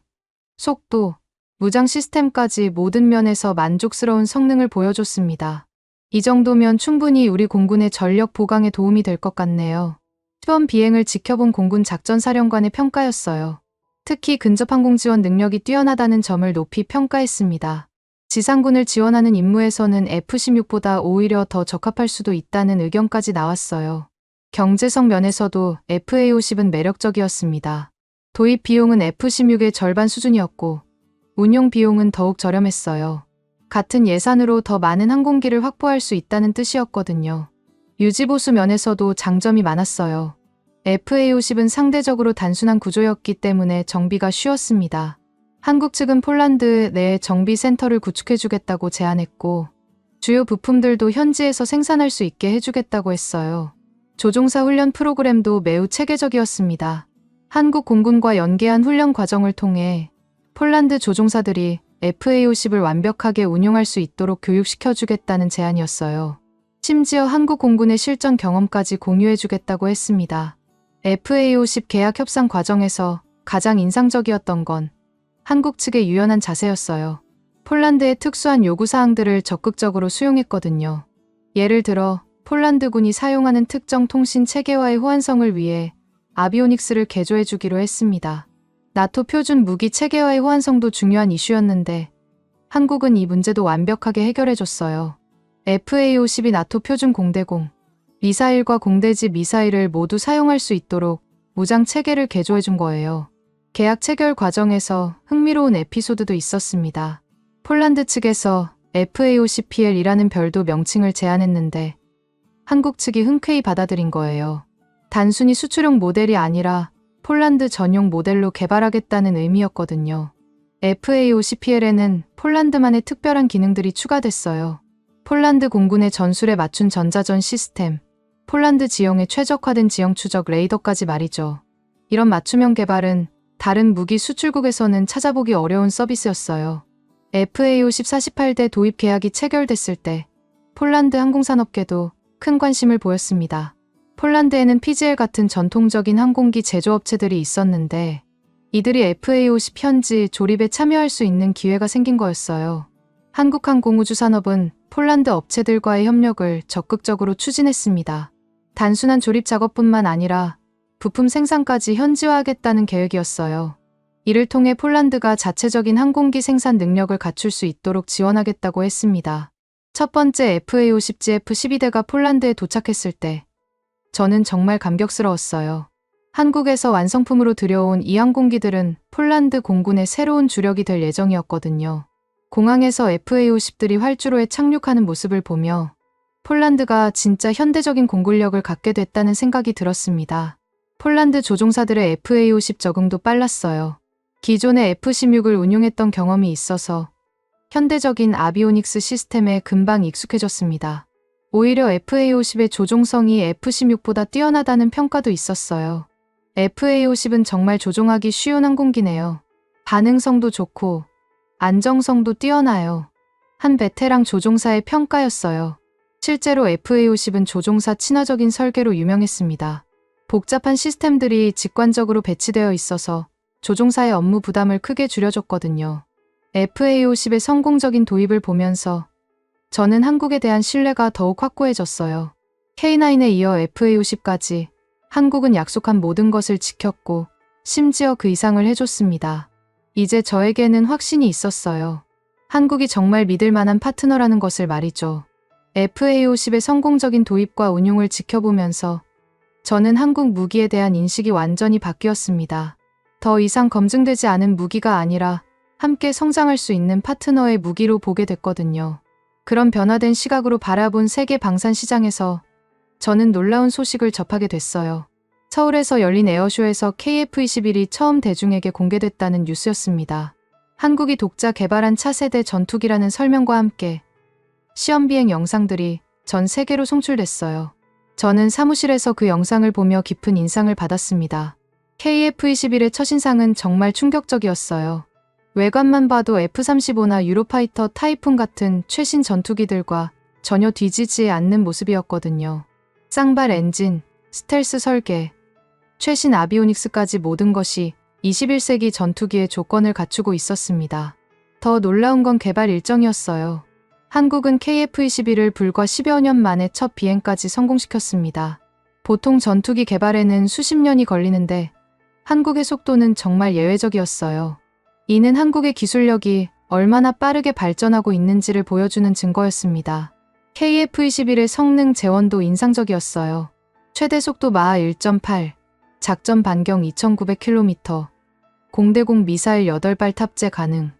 속도, 무장 시스템까지 모든 면에서 만족스러운 성능을 보여줬습니다. 이 정도면 충분히 우리 공군의 전력 보강에 도움이 될 것 같네요. 시범 비행을 지켜본 공군 작전사령관의 평가였어요. 특히 근접 항공 지원 능력이 뛰어나다는 점을 높이 평가했습니다. 지상군을 지원하는 임무에서는 F-16보다 오히려 더 적합할 수도 있다는 의견까지 나왔어요. 경제성 면에서도 FA-50은 매력적이었습니다. 도입 비용은 F-16의 절반 수준이었고 운용 비용은 더욱 저렴했어요. 같은 예산으로 더 많은 항공기를 확보할 수 있다는 뜻이었거든요. 유지보수 면에서도 장점이 많았어요. FA-50은 상대적으로 단순한 구조였기 때문에 정비가 쉬웠습니다. 한국 측은 폴란드 내에 정비센터를 구축해주겠다고 제안했고 주요 부품들도 현지에서 생산할 수 있게 해주겠다고 했어요. 조종사 훈련 프로그램도 매우 체계적이었습니다. 한국 공군과 연계한 훈련 과정을 통해 폴란드 조종사들이 FA-50을 완벽하게 운용할 수 있도록 교육시켜주겠다는 제안이었어요. 심지어 한국 공군의 실전 경험까지 공유해주겠다고 했습니다. FA-50 계약 협상 과정에서 가장 인상적이었던 건 한국 측의 유연한 자세였어요. 폴란드의 특수한 요구사항들을 적극적으로 수용했거든요. 예를 들어 폴란드군이 사용하는 특정 통신 체계와의 호환성을 위해 아비오닉스를 개조해주기로 했습니다. 나토 표준 무기 체계와의 호환성도 중요한 이슈였는데 한국은 이 문제도 완벽하게 해결해줬어요. FA-50이 나토 표준 공대공, 미사일과 공대지 미사일을 모두 사용할 수 있도록 무장 체계를 개조해준 거예요. 계약 체결 과정에서 흥미로운 에피소드도 있었습니다. 폴란드 측에서 FA-50PL이라는 별도 명칭을 제안했는데 한국 측이 흔쾌히 받아들인 거예요. 단순히 수출용 모델이 아니라 폴란드 전용 모델로 개발하겠다는 의미였거든요. FA-50PL에는 폴란드만의 특별한 기능들이 추가됐어요. 폴란드 공군의 전술에 맞춘 전자전 시스템, 폴란드 지형에 최적화된 지형 추적 레이더까지 말이죠. 이런 맞춤형 개발은 다른 무기 수출국에서는 찾아보기 어려운 서비스였어요. FA-50 48대 도입 계약이 체결됐을 때 폴란드 항공산업계도 큰 관심을 보였습니다. 폴란드에는 PGL 같은 전통적인 항공기 제조업체들이 있었는데 이들이 FA-50 현지 조립에 참여할 수 있는 기회가 생긴 거였어요. 한국항공우주산업은 폴란드 업체들과의 협력을 적극적으로 추진했습니다. 단순한 조립 작업뿐만 아니라 부품 생산까지 현지화하겠다는 계획이었어요. 이를 통해 폴란드가 자체적인 항공기 생산 능력을 갖출 수 있도록 지원하겠다고 했습니다. 첫 번째 FA-50GF12대가 폴란드에 도착했을 때 저는 정말 감격스러웠어요. 한국에서 완성품으로 들여온 이 항공기들은 폴란드 공군의 새로운 주력이 될 예정이었거든요. 공항에서 FA-50들이 활주로에 착륙하는 모습을 보며 폴란드가 진짜 현대적인 공군력을 갖게 됐다는 생각이 들었습니다. 폴란드 조종사들의 FA-50 적응도 빨랐어요. 기존의 F-16을 운용했던 경험이 있어서 현대적인 아비오닉스 시스템에 금방 익숙해졌습니다. 오히려 FA-50의 조종성이 F-16보다 뛰어나다는 평가도 있었어요. FA-50은 정말 조종하기 쉬운 항공기네요. 반응성도 좋고 안정성도 뛰어나요. 한 베테랑 조종사의 평가였어요. 실제로 FA-50은 조종사 친화적인 설계로 유명했습니다. 복잡한 시스템들이 직관적으로 배치되어 있어서 조종사의 업무 부담을 크게 줄여줬거든요. FA-50의 성공적인 도입을 보면서 저는 한국에 대한 신뢰가 더욱 확고해졌어요. K9에 이어 FA-50까지 한국은 약속한 모든 것을 지켰고 심지어 그 이상을 해줬습니다. 이제 저에게는 확신이 있었어요. 한국이 정말 믿을 만한 파트너라는 것을 말이죠. FA-50의 성공적인 도입과 운용을 지켜보면서 저는 한국 무기에 대한 인식이 완전히 바뀌었습니다. 더 이상 검증되지 않은 무기가 아니라 함께 성장할 수 있는 파트너의 무기로 보게 됐거든요. 그런 변화된 시각으로 바라본 세계 방산 시장에서 저는 놀라운 소식을 접하게 됐어요. 서울에서 열린 에어쇼에서 KF-21이 처음 대중에게 공개됐다는 뉴스였습니다. 한국이 독자 개발한 차세대 전투기라는 설명과 함께 시험 비행 영상들이 전 세계로 송출됐어요. 저는 사무실에서 그 영상을 보며 깊은 인상을 받았습니다. KF-21의 첫인상은 정말 충격적이었어요. 외관만 봐도 F-35나 유로파이터 타이푼 같은 최신 전투기들과 전혀 뒤지지 않는 모습이었거든요. 쌍발 엔진, 스텔스 설계, 최신 아비오닉스까지 모든 것이 21세기 전투기의 조건을 갖추고 있었습니다. 더 놀라운 건 개발 일정이었어요. 한국은 KF-21을 불과 10여 년 만에 첫 비행까지 성공시켰습니다. 보통 전투기 개발에는 수십 년이 걸리는데 한국의 속도는 정말 예외적이었어요. 이는 한국의 기술력이 얼마나 빠르게 발전하고 있는지를 보여주는 증거였습니다. KF-21의 성능 재원도 인상적이었어요. 최대 속도 마하 1.8, 작전 반경 2,900km, 공대공 미사일 8발 탑재 가능.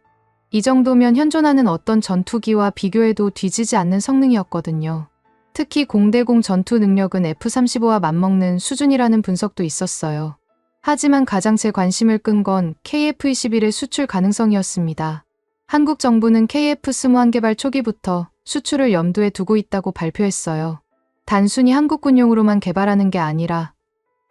이 정도면 현존하는 어떤 전투기와 비교해도 뒤지지 않는 성능이었거든요. 특히 공대공 전투 능력은 F-35와 맞먹는 수준이라는 분석도 있었어요. 하지만 가장 제 관심을 끈 건 KF-21의 수출 가능성이었습니다. 한국 정부는 KF-21 개발 초기부터 수출을 염두에 두고 있다고 발표했어요. 단순히 한국군용으로만 개발하는 게 아니라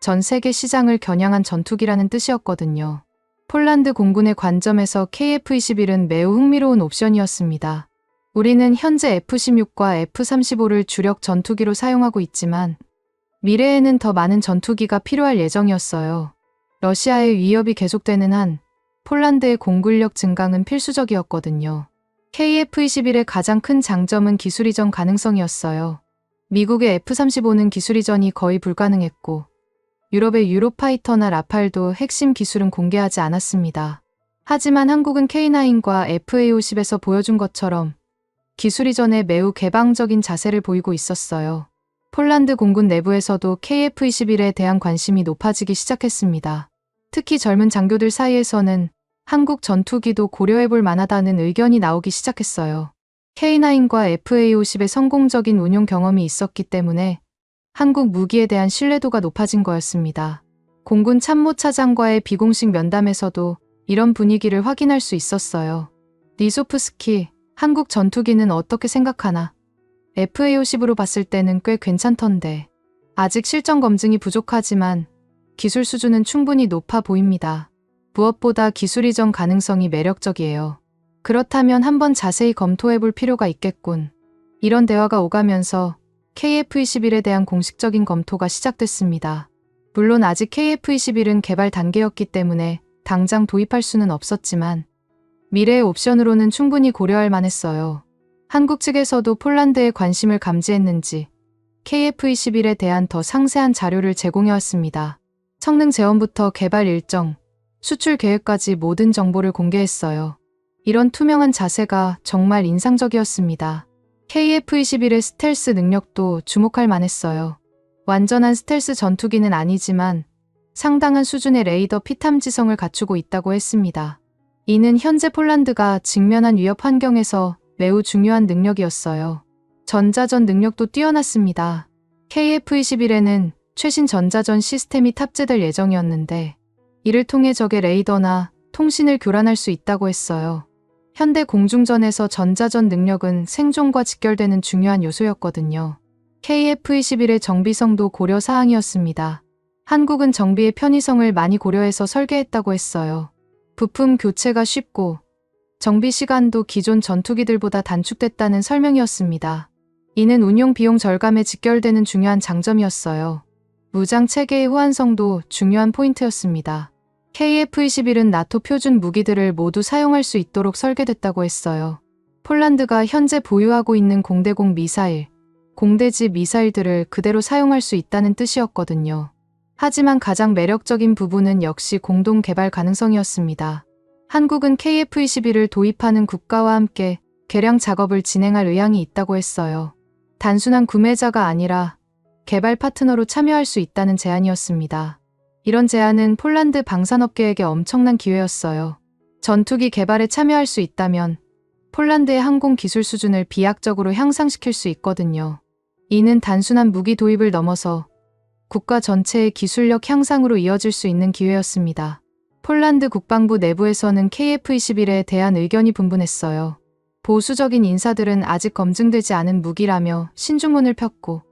전 세계 시장을 겨냥한 전투기라는 뜻이었거든요. 폴란드 공군의 관점에서 KF-21은 매우 흥미로운 옵션이었습니다. 우리는 현재 F-16과 F-35를 주력 전투기로 사용하고 있지만 미래에는 더 많은 전투기가 필요할 예정이었어요. 러시아의 위협이 계속되는 한 폴란드의 공군력 증강은 필수적이었거든요. KF-21의 가장 큰 장점은 기술 이전 가능성이었어요. 미국의 F-35는 기술 이전이 거의 불가능했고 유럽의 유로파이터나 라팔도 핵심 기술은 공개하지 않았습니다. 하지만 한국은 K9과 FA-50에서 보여준 것처럼 기술 이전에 매우 개방적인 자세를 보이고 있었어요. 폴란드 공군 내부에서도 KF-21에 대한 관심이 높아지기 시작했습니다. 특히 젊은 장교들 사이에서는 한국 전투기도 고려해볼 만하다는 의견이 나오기 시작했어요. K9과 FA-50의 성공적인 운용 경험이 있었기 때문에 한국 무기에 대한 신뢰도가 높아진 거였습니다. 공군 참모차장과의 비공식 면담에서도 이런 분위기를 확인할 수 있었어요. 리소프스키, 한국 전투기는 어떻게 생각하나? FA-50으로 봤을 때는 꽤 괜찮던데. 아직 실전 검증이 부족하지만 기술 수준은 충분히 높아 보입니다. 무엇보다 기술 이전 가능성이 매력적이에요. 그렇다면 한번 자세히 검토해볼 필요가 있겠군. 이런 대화가 오가면서 KF-21에 대한 공식적인 검토가 시작됐습니다. 물론 아직 KF-21은 개발 단계였기 때문에 당장 도입할 수는 없었지만 미래의 옵션으로는 충분히 고려할 만했어요. 한국 측에서도 폴란드의 관심을 감지했는지 KF-21에 대한 더 상세한 자료를 제공해왔습니다. 성능 재원부터 개발 일정, 수출 계획까지 모든 정보를 공개했어요. 이런 투명한 자세가 정말 인상적이었습니다. KF-21의 스텔스 능력도 주목할 만했어요. 완전한 스텔스 전투기는 아니지만 상당한 수준의 레이더 피탐지성을 갖추고 있다고 했습니다. 이는 현재 폴란드가 직면한 위협 환경에서 매우 중요한 능력이었어요. 전자전 능력도 뛰어났습니다. KF-21에는 최신 전자전 시스템이 탑재될 예정이었는데 이를 통해 적의 레이더나 통신을 교란할 수 있다고 했어요. 현대 공중전에서 전자전 능력은 생존과 직결되는 중요한 요소였거든요. KF-21의 정비성도 고려 사항이었습니다. 한국은 정비의 편의성을 많이 고려해서 설계했다고 했어요. 부품 교체가 쉽고 정비 시간도 기존 전투기들보다 단축됐다는 설명이었습니다. 이는 운용 비용 절감에 직결되는 중요한 장점이었어요. 무장 체계의 호환성도 중요한 포인트였습니다. KF-21은 나토 표준 무기들을 모두 사용할 수 있도록 설계됐다고 했어요. 폴란드가 현재 보유하고 있는 공대공 미사일, 공대지 미사일들을 그대로 사용할 수 있다는 뜻이었거든요. 하지만 가장 매력적인 부분은 역시 공동 개발 가능성이었습니다. 한국은 KF-21을 도입하는 국가와 함께 개량 작업을 진행할 의향이 있다고 했어요. 단순한 구매자가 아니라 개발 파트너로 참여할 수 있다는 제안이었습니다. 이런 제안은 폴란드 방산업계에게 엄청난 기회였어요. 전투기 개발에 참여할 수 있다면 폴란드의 항공 기술 수준을 비약적으로 향상시킬 수 있거든요. 이는 단순한 무기 도입을 넘어서 국가 전체의 기술력 향상으로 이어질 수 있는 기회였습니다. 폴란드 국방부 내부에서는 KF-21에 대한 의견이 분분했어요. 보수적인 인사들은 아직 검증되지 않은 무기라며 신중문을 폈고,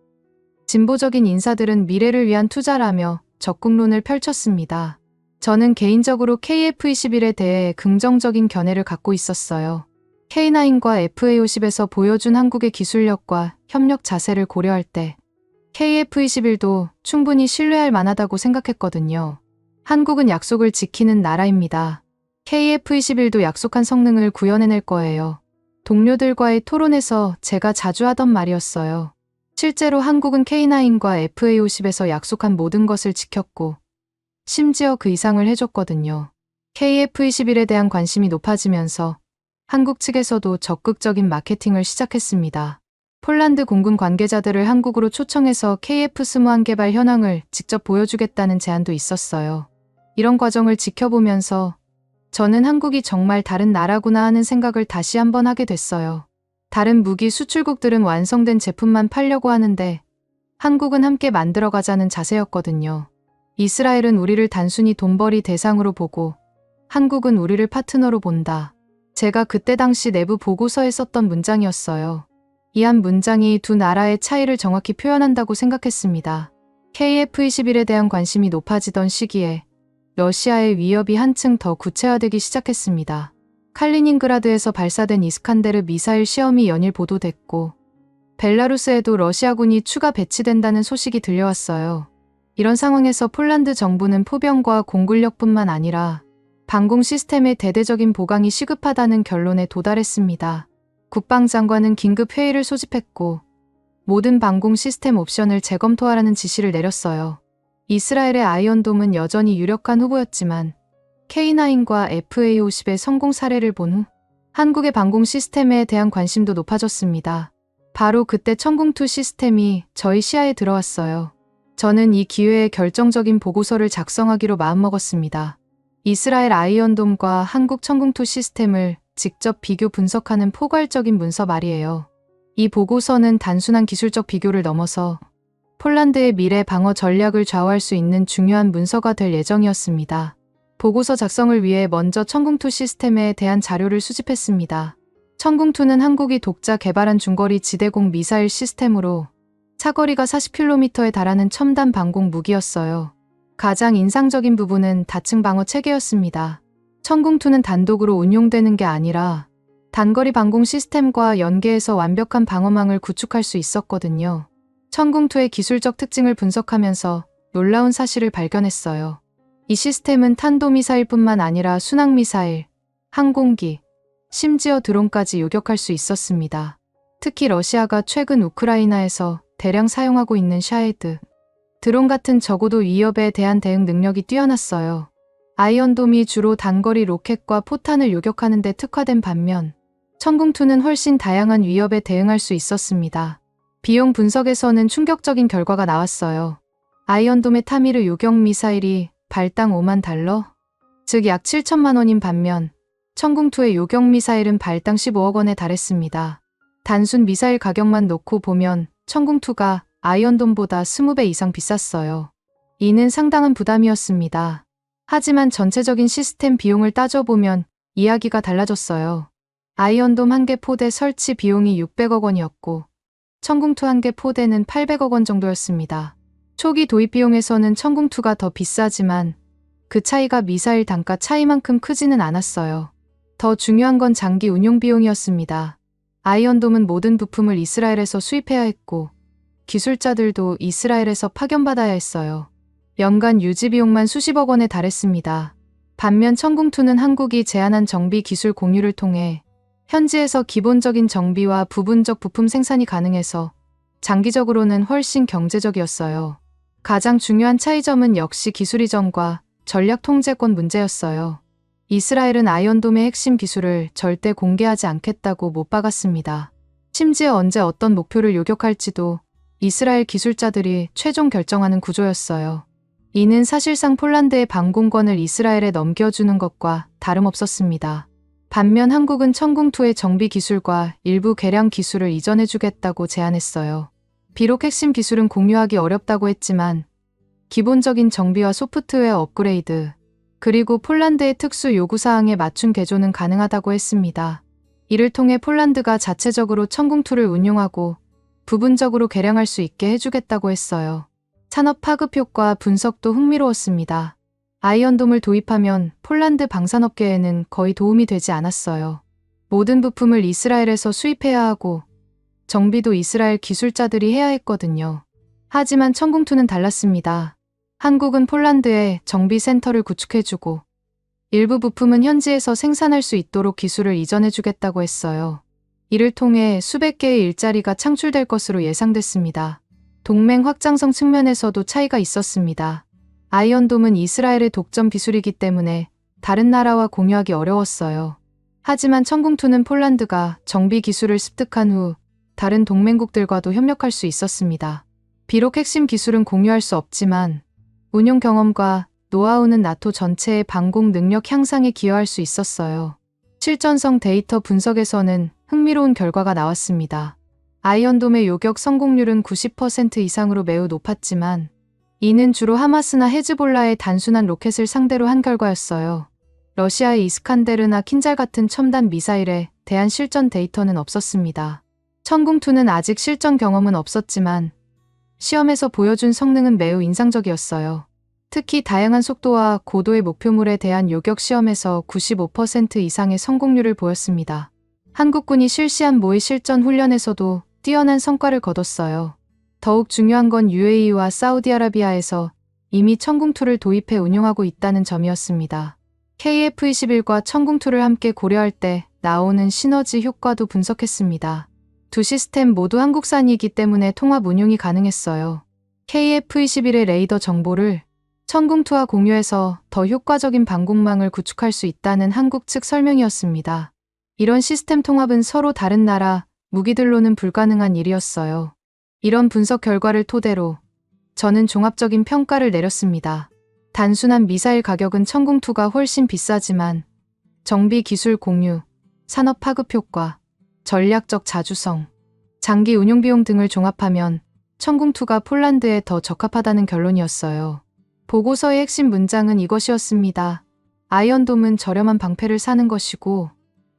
진보적인 인사들은 미래를 위한 투자라며 적국론을 펼쳤습니다. 저는 개인적으로 KF-21에 대해 긍정적인 견해를 갖고 있었어요. K9과 FA-50에서 보여준 한국의 기술력과 협력 자세를 고려할 때 KF-21도 충분히 신뢰할 만하다고 생각했거든요. 한국은 약속을 지키는 나라입니다. KF-21도 약속한 성능을 구현해낼 거예요. 동료들과의 토론에서 제가 자주 하던 말이었어요. 실제로 한국은 K9과 FA-50에서 약속한 모든 것을 지켰고, 심지어 그 이상을 해줬거든요. KF-21에 대한 관심이 높아지면서 한국 측에서도 적극적인 마케팅을 시작했습니다. 폴란드 공군 관계자들을 한국으로 초청해서 KF-21 개발 현황을 직접 보여주겠다는 제안도 있었어요. 이런 과정을 지켜보면서 저는 한국이 정말 다른 나라구나 하는 생각을 다시 한번 하게 됐어요. 다른 무기 수출국들은 완성된 제품만 팔려고 하는데 한국은 함께 만들어가자는 자세였거든요. 이스라엘은 우리를 단순히 돈벌이 대상으로 보고 한국은 우리를 파트너로 본다. 제가 그때 당시 내부 보고서에 썼던 문장이었어요. 이 한 문장이 두 나라의 차이를 정확히 표현한다고 생각했습니다. KF-21에 대한 관심이 높아지던 시기에 러시아의 위협이 한층 더 구체화되기 시작했습니다. 칼리닝그라드에서 발사된 이스칸데르 미사일 시험이 연일 보도됐고, 벨라루스에도 러시아군이 추가 배치된다는 소식이 들려왔어요. 이런 상황에서 폴란드 정부는 포병과 공군력뿐만 아니라 방공 시스템의 대대적인 보강이 시급하다는 결론에 도달했습니다. 국방장관은 긴급 회의를 소집했고 모든 방공 시스템 옵션을 재검토하라는 지시를 내렸어요. 이스라엘의 아이언돔은 여전히 유력한 후보였지만 K9과 FA-50의 성공 사례를 본 후 한국의 방공 시스템에 대한 관심도 높아졌습니다. 바로 그때 천궁2 시스템이 저희 시야에 들어왔어요. 저는 이 기회에 결정적인 보고서를 작성하기로 마음먹었습니다. 이스라엘 아이언돔과 한국 천궁2 시스템을 직접 비교 분석하는 포괄적인 문서 말이에요. 이 보고서는 단순한 기술적 비교를 넘어서 폴란드의 미래 방어 전략을 좌우할 수 있는 중요한 문서가 될 예정이었습니다. 보고서 작성을 위해 먼저 천궁2 시스템에 대한 자료를 수집했습니다. 천궁2는 한국이 독자 개발한 중거리 지대공 미사일 시스템으로 사거리가 40km에 달하는 첨단 방공 무기였어요. 가장 인상적인 부분은 다층 방어 체계였습니다. 천궁2는 단독으로 운용되는 게 아니라 단거리 방공 시스템과 연계해서 완벽한 방어망을 구축할 수 있었거든요. 천궁2의 기술적 특징을 분석하면서 놀라운 사실을 발견했어요. 이 시스템은 탄도미사일뿐만 아니라 순항미사일, 항공기, 심지어 드론까지 요격할 수 있었습니다. 특히 러시아가 최근 우크라이나에서 대량 사용하고 있는 샤헤드, 드론 같은 저고도 위협에 대한 대응 능력이 뛰어났어요. 아이언돔이 주로 단거리 로켓과 포탄을 요격하는 데 특화된 반면 천궁2는 훨씬 다양한 위협에 대응할 수 있었습니다. 비용 분석에서는 충격적인 결과가 나왔어요. 아이언돔의 타미르 요격 미사일이 발당 5만 달러? 즉 약 7천만 원인 반면 천궁2의 요격 미사일은 발당 15억 원에 달했습니다. 단순 미사일 가격만 놓고 보면 천궁2가 아이언돔보다 20배 이상 비쌌어요. 이는 상당한 부담이었습니다. 하지만 전체적인 시스템 비용을 따져보면 이야기가 달라졌어요. 아이언돔 1개 포대 설치 비용이 600억 원이었고 천궁2 1개 포대는 800억 원 정도였습니다. 초기 도입 비용에서는 천궁2가 더 비싸지만 그 차이가 미사일 단가 차이만큼 크지는 않았어요. 더 중요한 건 장기 운용 비용이었습니다. 아이언돔은 모든 부품을 이스라엘에서 수입해야 했고 기술자들도 이스라엘에서 파견받아야 했어요. 연간 유지 비용만 수십억 원에 달했습니다. 반면 천궁2는 한국이 제안한 정비 기술 공유를 통해 현지에서 기본적인 정비와 부분적 부품 생산이 가능해서 장기적으로는 훨씬 경제적이었어요. 가장 중요한 차이점은 역시 기술 이전과 전략 통제권 문제였어요. 이스라엘은 아이언돔의 핵심 기술을 절대 공개하지 않겠다고 못 박았습니다. 심지어 언제 어떤 목표를 요격할지도 이스라엘 기술자들이 최종 결정하는 구조였어요. 이는 사실상 폴란드의 방공권을 이스라엘에 넘겨주는 것과 다름없었습니다. 반면 한국은 천궁2의 정비 기술과 일부 개량 기술을 이전해주겠다고 제안했어요. 비록 핵심 기술은 공유하기 어렵다고 했지만 기본적인 정비와 소프트웨어 업그레이드, 그리고 폴란드의 특수 요구사항에 맞춘 개조는 가능하다고 했습니다. 이를 통해 폴란드가 자체적으로 천궁2를 운용하고 부분적으로 개량할 수 있게 해주겠다고 했어요. 산업 파급 효과 분석도 흥미로웠습니다. 아이언돔을 도입하면 폴란드 방산업계에는 거의 도움이 되지 않았어요. 모든 부품을 이스라엘에서 수입해야 하고 정비도 이스라엘 기술자들이 해야 했거든요. 하지만 천궁2는 달랐습니다. 한국은 폴란드에 정비센터를 구축해주고 일부 부품은 현지에서 생산할 수 있도록 기술을 이전해주겠다고 했어요. 이를 통해 수백 개의 일자리가 창출될 것으로 예상됐습니다. 동맹 확장성 측면에서도 차이가 있었습니다. 아이언돔은 이스라엘의 독점 기술이기 때문에 다른 나라와 공유하기 어려웠어요. 하지만 천궁2는 폴란드가 정비 기술을 습득한 후 다른 동맹국들과도 협력할 수 있었습니다. 비록 핵심 기술은 공유할 수 없지만 운용 경험과 노하우는 나토 전체의 방공 능력 향상에 기여할 수 있었어요. 실전성 데이터 분석에서는 흥미로운 결과가 나왔습니다. 아이언돔의 요격 성공률은 90% 이상으로 매우 높았지만 이는 주로 하마스나 헤즈볼라의 단순한 로켓을 상대로 한 결과였어요. 러시아의 이스칸데르나 킨잘 같은 첨단 미사일에 대한 실전 데이터는 없었습니다. 천궁2는 아직 실전 경험은 없었지만 시험에서 보여준 성능은 매우 인상적이었어요. 특히 다양한 속도와 고도의 목표물에 대한 요격 시험에서 95% 이상의 성공률을 보였습니다. 한국군이 실시한 모의 실전 훈련에서도 뛰어난 성과를 거뒀어요. 더욱 중요한 건 UAE와 사우디아라비아에서 이미 천궁2를 도입해 운용하고 있다는 점이었습니다. KF-21과 천궁2를 함께 고려할 때 나오는 시너지 효과도 분석했습니다. 두 시스템 모두 한국산이기 때문에 통합 운용이 가능했어요. KF-21의 레이더 정보를 천궁2와 공유해서 더 효과적인 방공망을 구축할 수 있다는 한국 측 설명이었습니다. 이런 시스템 통합은 서로 다른 나라, 무기들로는 불가능한 일이었어요. 이런 분석 결과를 토대로 저는 종합적인 평가를 내렸습니다. 단순한 미사일 가격은 천궁2가 훨씬 비싸지만 정비 기술 공유, 산업 파급 효과, 전략적 자주성, 장기 운용 비용 등을 종합하면 천궁2가 폴란드에 더 적합하다는 결론이었어요. 보고서의 핵심 문장은 이것이었습니다. 아이언돔은 저렴한 방패를 사는 것이고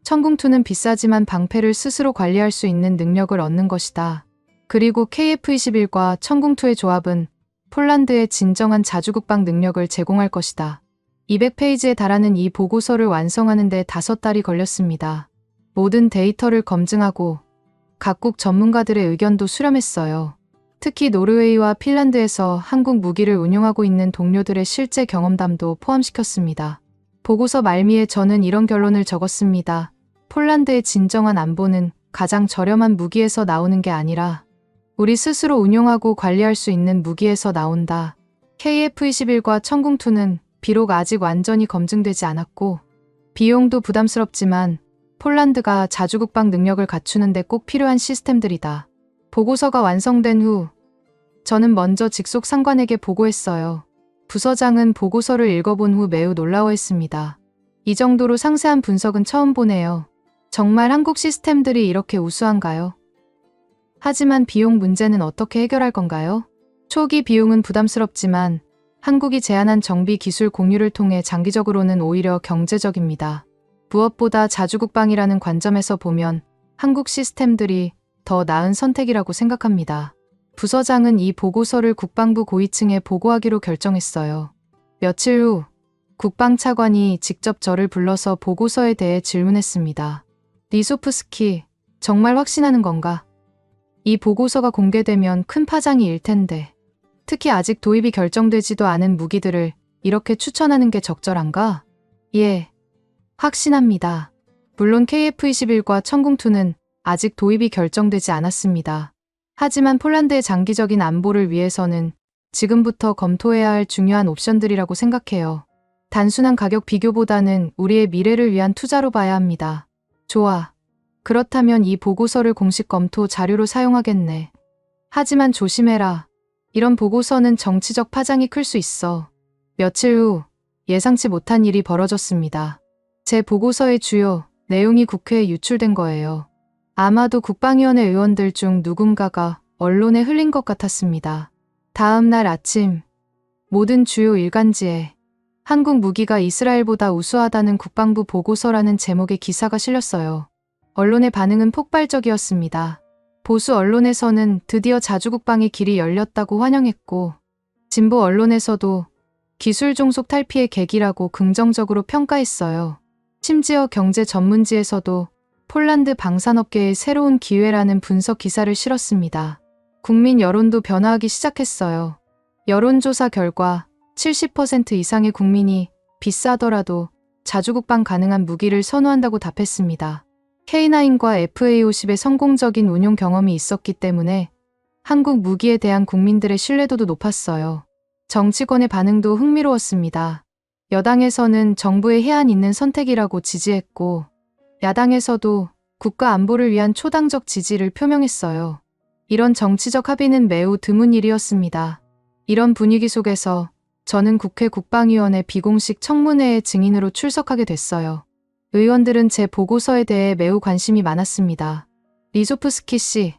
천궁2는 비싸지만 방패를 스스로 관리할 수 있는 능력을 얻는 것이다. 그리고 KF-21과 천궁2의 조합은 폴란드의 진정한 자주국방 능력을 제공할 것이다. 200페이지에 달하는 이 보고서를 완성하는 데 5달이 걸렸습니다. 모든 데이터를 검증하고 각국 전문가들의 의견도 수렴했어요. 특히 노르웨이와 핀란드에서 한국 무기를 운용하고 있는 동료들의 실제 경험담도 포함시켰습니다. 보고서 말미에 저는 이런 결론을 적었습니다. 폴란드의 진정한 안보는 가장 저렴한 무기에서 나오는 게 아니라 우리 스스로 운용하고 관리할 수 있는 무기에서 나온다. KF-21과 천궁2는 비록 아직 완전히 검증되지 않았고 비용도 부담스럽지만 폴란드가 자주국방 능력을 갖추는 데 꼭 필요한 시스템들이다. 보고서가 완성된 후 저는 먼저 직속 상관에게 보고했어요. 부서장은 보고서를 읽어본 후 매우 놀라워했습니다. 이 정도로 상세한 분석은 처음 보네요. 정말 한국 시스템들이 이렇게 우수한가요? 하지만 비용 문제는 어떻게 해결할 건가요? 초기 비용은 부담스럽지만 한국이 제안한 정비 기술 공유를 통해 장기적으로는 오히려 경제적입니다. 무엇보다 자주국방이라는 관점에서 보면 한국 시스템들이 더 나은 선택이라고 생각합니다. 부서장은 이 보고서를 국방부 고위층에 보고하기로 결정했어요. 며칠 후 국방차관이 직접 저를 불러서 보고서에 대해 질문했습니다. 리소프스키, 정말 확신하는 건가? 이 보고서가 공개되면 큰 파장이 일 텐데. 특히 아직 도입이 결정되지도 않은 무기들을 이렇게 추천하는 게 적절한가? 예, 확신합니다. 물론 KF-21과 천궁2는 아직 도입이 결정되지 않았습니다. 하지만 폴란드의 장기적인 안보를 위해서는 지금부터 검토해야 할 중요한 옵션들이라고 생각해요. 단순한 가격 비교보다는 우리의 미래를 위한 투자로 봐야 합니다. 좋아. 그렇다면 이 보고서를 공식 검토 자료로 사용하겠네. 하지만 조심해라. 이런 보고서는 정치적 파장이 클 수 있어. 며칠 후 예상치 못한 일이 벌어졌습니다. 제 보고서의 주요 내용이 국회에 유출된 거예요. 아마도 국방위원회 의원들 중 누군가가 언론에 흘린 것 같았습니다. 다음 날 아침 모든 주요 일간지에 한국 무기가 이스라엘보다 우수하다는 국방부 보고서라는 제목의 기사가 실렸어요. 언론의 반응은 폭발적이었습니다. 보수 언론에서는 드디어 자주국방의 길이 열렸다고 환영했고, 진보 언론에서도 기술 종속 탈피의 계기라고 긍정적으로 평가했어요. 심지어 경제 전문지에서도 폴란드 방산업계의 새로운 기회라는 분석 기사를 실었습니다. 국민 여론도 변화하기 시작했어요. 여론조사 결과 70% 이상의 국민이 비싸더라도 자주국방 가능한 무기를 선호한다고 답했습니다. K9과 FA-50의 성공적인 운용 경험이 있었기 때문에 한국 무기에 대한 국민들의 신뢰도도 높았어요. 정치권의 반응도 흥미로웠습니다. 여당에서는 정부의 해안 있는 선택이라고 지지했고, 야당에서도 국가 안보를 위한 초당적 지지를 표명했어요. 이런 정치적 합의는 매우 드문 일이었습니다. 이런 분위기 속에서 저는 국회 국방위원회 비공식 청문회의 증인으로 출석하게 됐어요. 의원들은 제 보고서에 대해 매우 관심이 많았습니다. 리조프스키 씨,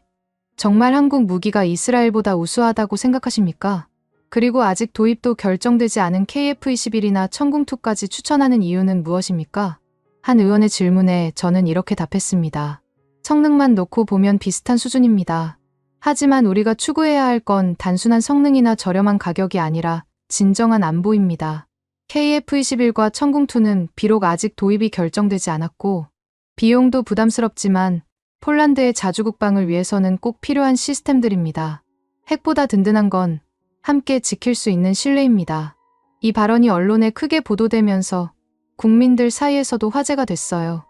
정말 한국 무기가 이스라엘보다 우수하다고 생각하십니까? 그리고 아직 도입도 결정되지 않은 KF-21이나 천궁2까지 추천하는 이유는 무엇입니까? 한 의원의 질문에 저는 이렇게 답했습니다. 성능만 놓고 보면 비슷한 수준입니다. 하지만 우리가 추구해야 할 건 단순한 성능이나 저렴한 가격이 아니라 진정한 안보입니다. KF-21과 천궁2는 비록 아직 도입이 결정되지 않았고 비용도 부담스럽지만 폴란드의 자주국방을 위해서는 꼭 필요한 시스템들입니다. 핵보다 든든한 건 함께 지킬 수 있는 신뢰입니다. 이 발언이 언론에 크게 보도되면서 국민들 사이에서도 화제가 됐어요.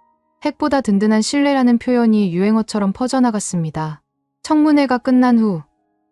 핵보다 든든한 신뢰라는 표현이 유행어처럼 퍼져나갔습니다. 청문회가 끝난 후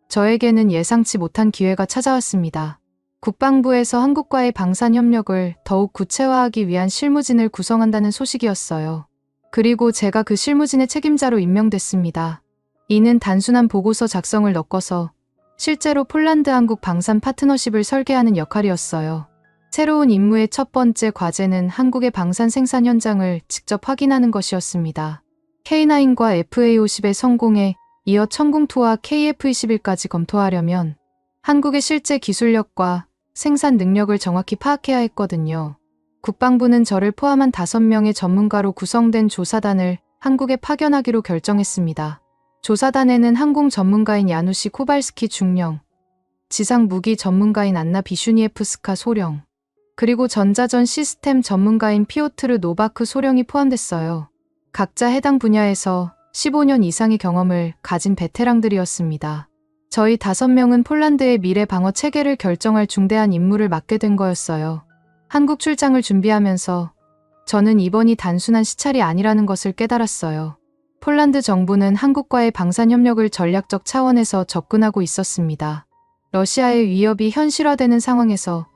저에게는 예상치 못한 기회가 찾아왔습니다. 국방부에서 한국과의 방산 협력을 더욱 구체화하기 위한 실무진을 구성한다는 소식이었어요. 그리고 제가 그 실무진의 책임자로 임명됐습니다. 이는 단순한 보고서 작성을 넘어서 실제로 폴란드 한국 방산 파트너십을 설계하는 역할이었어요. 새로운 임무의 첫 번째 과제는 한국의 방산 생산 현장을 직접 확인하는 것이었습니다. K9과 FA-50의 성공에 이어 천궁2와 KF-21까지 검토하려면 한국의 실제 기술력과 생산 능력을 정확히 파악해야 했거든요. 국방부는 저를 포함한 5명의 전문가로 구성된 조사단을 한국에 파견하기로 결정했습니다. 조사단에는 항공 전문가인 야누시 코발스키 중령, 지상 무기 전문가인 안나 비슈니에프스카 소령, 그리고 전자전 시스템 전문가인 피오트르 노바크 소령이 포함됐어요. 각자 해당 분야에서 15년 이상의 경험을 가진 베테랑들이었습니다. 저희 5명은 폴란드의 미래 방어 체계를 결정할 중대한 임무를 맡게 된 거였어요. 한국 출장을 준비하면서 저는 이번이 단순한 시찰이 아니라는 것을 깨달았어요. 폴란드 정부는 한국과의 방산 협력을 전략적 차원에서 접근하고 있었습니다. 러시아의 위협이 현실화되는 상황에서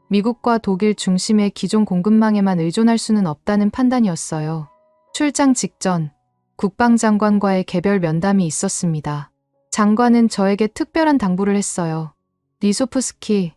미국과 독일 중심의 기존 공급망에만 의존할 수는 없다는 판단이었어요. 출장 직전 국방장관과의 개별 면담이 있었습니다. 장관은 저에게 특별한 당부를 했어요. 리소프스키,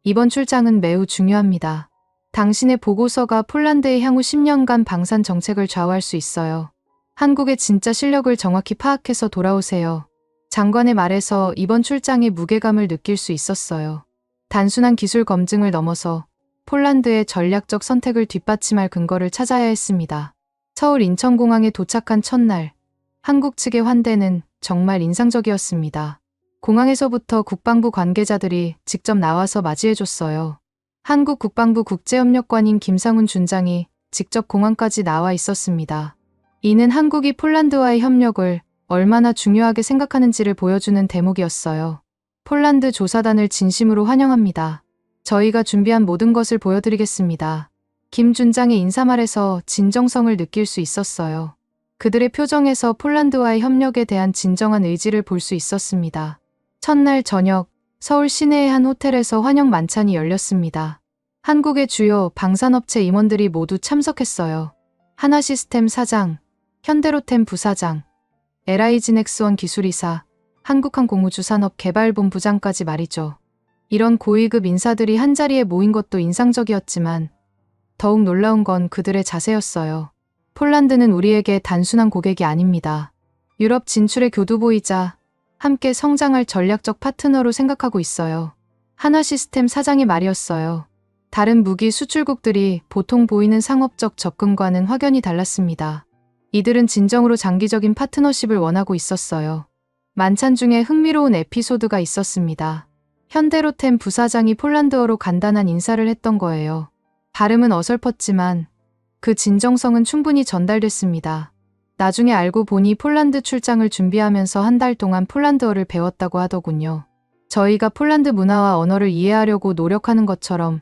이번 출장은 매우 중요합니다. 당신의 보고서가 폴란드의 향후 10년간 방산 정책을 좌우할 수 있어요. 한국의 진짜 실력을 정확히 파악해서 돌아오세요. 장관의 말에서 이번 출장의 무게감을 느낄 수 있었어요. 단순한 기술 검증을 넘어서 폴란드의 전략적 선택을 뒷받침할 근거를 찾아야 했습니다. 서울 인천공항에 도착한 첫날, 한국 측의 환대는 정말 인상적이었습니다. 공항에서부터 국방부 관계자들이 직접 나와서 맞이해줬어요. 한국 국방부 국제협력관인 김상훈 준장이 직접 공항까지 나와 있었습니다. 이는 한국이 폴란드와의 협력을 얼마나 중요하게 생각하는지를 보여주는 대목이었어요. 폴란드 조사단을 진심으로 환영합니다. 저희가 준비한 모든 것을 보여드리겠습니다. 김 준장의 인사말에서 진정성을 느낄 수 있었어요. 그들의 표정에서 폴란드와의 협력에 대한 진정한 의지를 볼 수 있었습니다. 첫날 저녁, 서울 시내의 한 호텔에서 환영 만찬이 열렸습니다. 한국의 주요 방산업체 임원들이 모두 참석했어요. 한화시스템 사장, 현대로템 부사장, LI진엑스원 기술이사, 한국항공우주산업개발본부장까지 말이죠. 이런 고위급 인사들이 한자리에 모인 것도 인상적이었지만 더욱 놀라운 건 그들의 자세였어요. 폴란드는 우리에게 단순한 고객이 아닙니다. 유럽 진출의 교두보이자 함께 성장할 전략적 파트너로 생각하고 있어요. 한화시스템 사장의 말이었어요. 다른 무기 수출국들이 보통 보이는 상업적 접근과는 확연히 달랐습니다. 이들은 진정으로 장기적인 파트너십을 원하고 있었어요. 만찬 중에 흥미로운 에피소드가 있었습니다. 현대로템 부사장이 폴란드어로 간단한 인사를 했던 거예요. 발음은 어설펐지만 그 진정성은 충분히 전달됐습니다. 나중에 알고 보니 폴란드 출장을 준비하면서 한 달 동안 폴란드어를 배웠다고 하더군요. 저희가 폴란드 문화와 언어를 이해하려고 노력하는 것처럼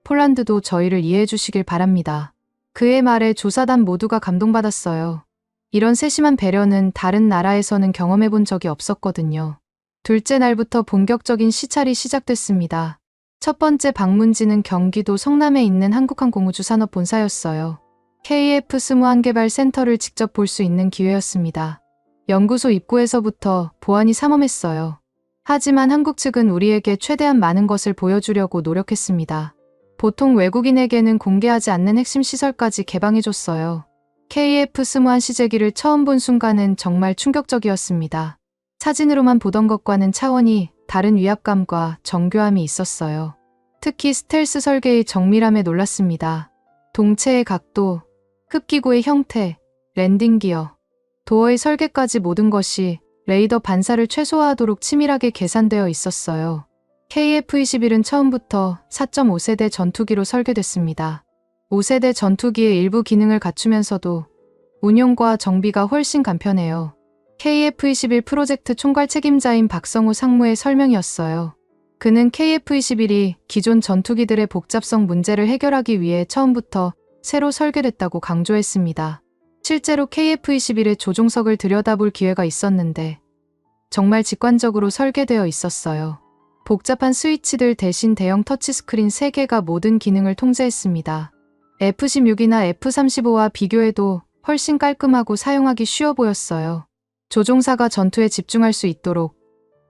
폴란드도 저희를 이해해 주시길 바랍니다. 그의 말에 조사단 모두가 감동받았어요. 이런 세심한 배려는 다른 나라에서는 경험해 본 적이 없었거든요. 둘째 날부터 본격적인 시찰이 시작됐습니다. 첫 번째 방문지는 경기도 성남에 있는 한국항공우주산업본사였어요. KF-21개발센터를 직접 볼 수 있는 기회였습니다. 연구소 입구에서부터 보안이 삼엄했어요. 하지만 한국 측은 우리에게 최대한 많은 것을 보여주려고 노력했습니다. 보통 외국인에게는 공개하지 않는 핵심 시설까지 개방해줬어요. KF-21 시제기를 처음 본 순간은 정말 충격적이었습니다. 사진으로만 보던 것과는 차원이 다른 위압감과 정교함이 있었어요. 특히 스텔스 설계의 정밀함에 놀랐습니다. 동체의 각도, 흡기구의 형태, 랜딩 기어, 도어의 설계까지 모든 것이 레이더 반사를 최소화하도록 치밀하게 계산되어 있었어요. KF-21은 처음부터 4.5세대 전투기로 설계됐습니다. 5세대 전투기의 일부 기능을 갖추면서도 운용과 정비가 훨씬 간편해요. KF-21 프로젝트 총괄 책임자인 박성우 상무의 설명이었어요. 그는 KF-21이 기존 전투기들의 복잡성 문제를 해결하기 위해 처음부터 새로 설계됐다고 강조했습니다. 실제로 KF-21의 조종석을 들여다볼 기회가 있었는데 정말 직관적으로 설계되어 있었어요. 복잡한 스위치들 대신 대형 터치스크린 3개가 모든 기능을 통제했습니다. F-16이나 F-35와 비교해도 훨씬 깔끔하고 사용하기 쉬워 보였어요. 조종사가 전투에 집중할 수 있도록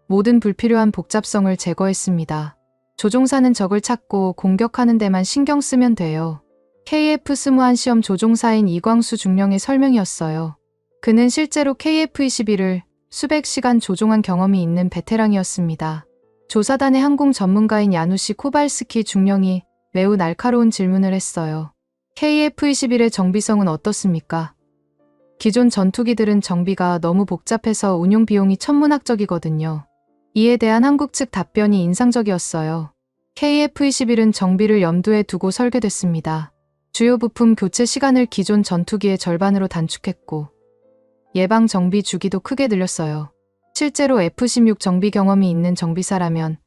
모든 불필요한 복잡성을 제거했습니다. 조종사는 적을 찾고 공격하는 데만 신경 쓰면 돼요. KF-21 시험 조종사인 이광수 중령의 설명이었어요. 그는 실제로 KF-21을 수백 시간 조종한 경험이 있는 베테랑이었습니다. 조사단의 항공 전문가인 야누시 코발스키 중령이 매우 날카로운 질문을 했어요. KF-21의 정비성은 어떻습니까? 기존 전투기들은 정비가 너무 복잡해서 운용 비용이 천문학적이거든요. 이에 대한 한국 측 답변이 인상적이었어요. KF-21은 정비를 염두에 두고 설계됐습니다. 주요 부품 교체 시간을 기존 전투기의 절반으로 단축했고 예방 정비 주기도 크게 늘렸어요. 실제로 F-16 정비 경험이 있는 정비사라면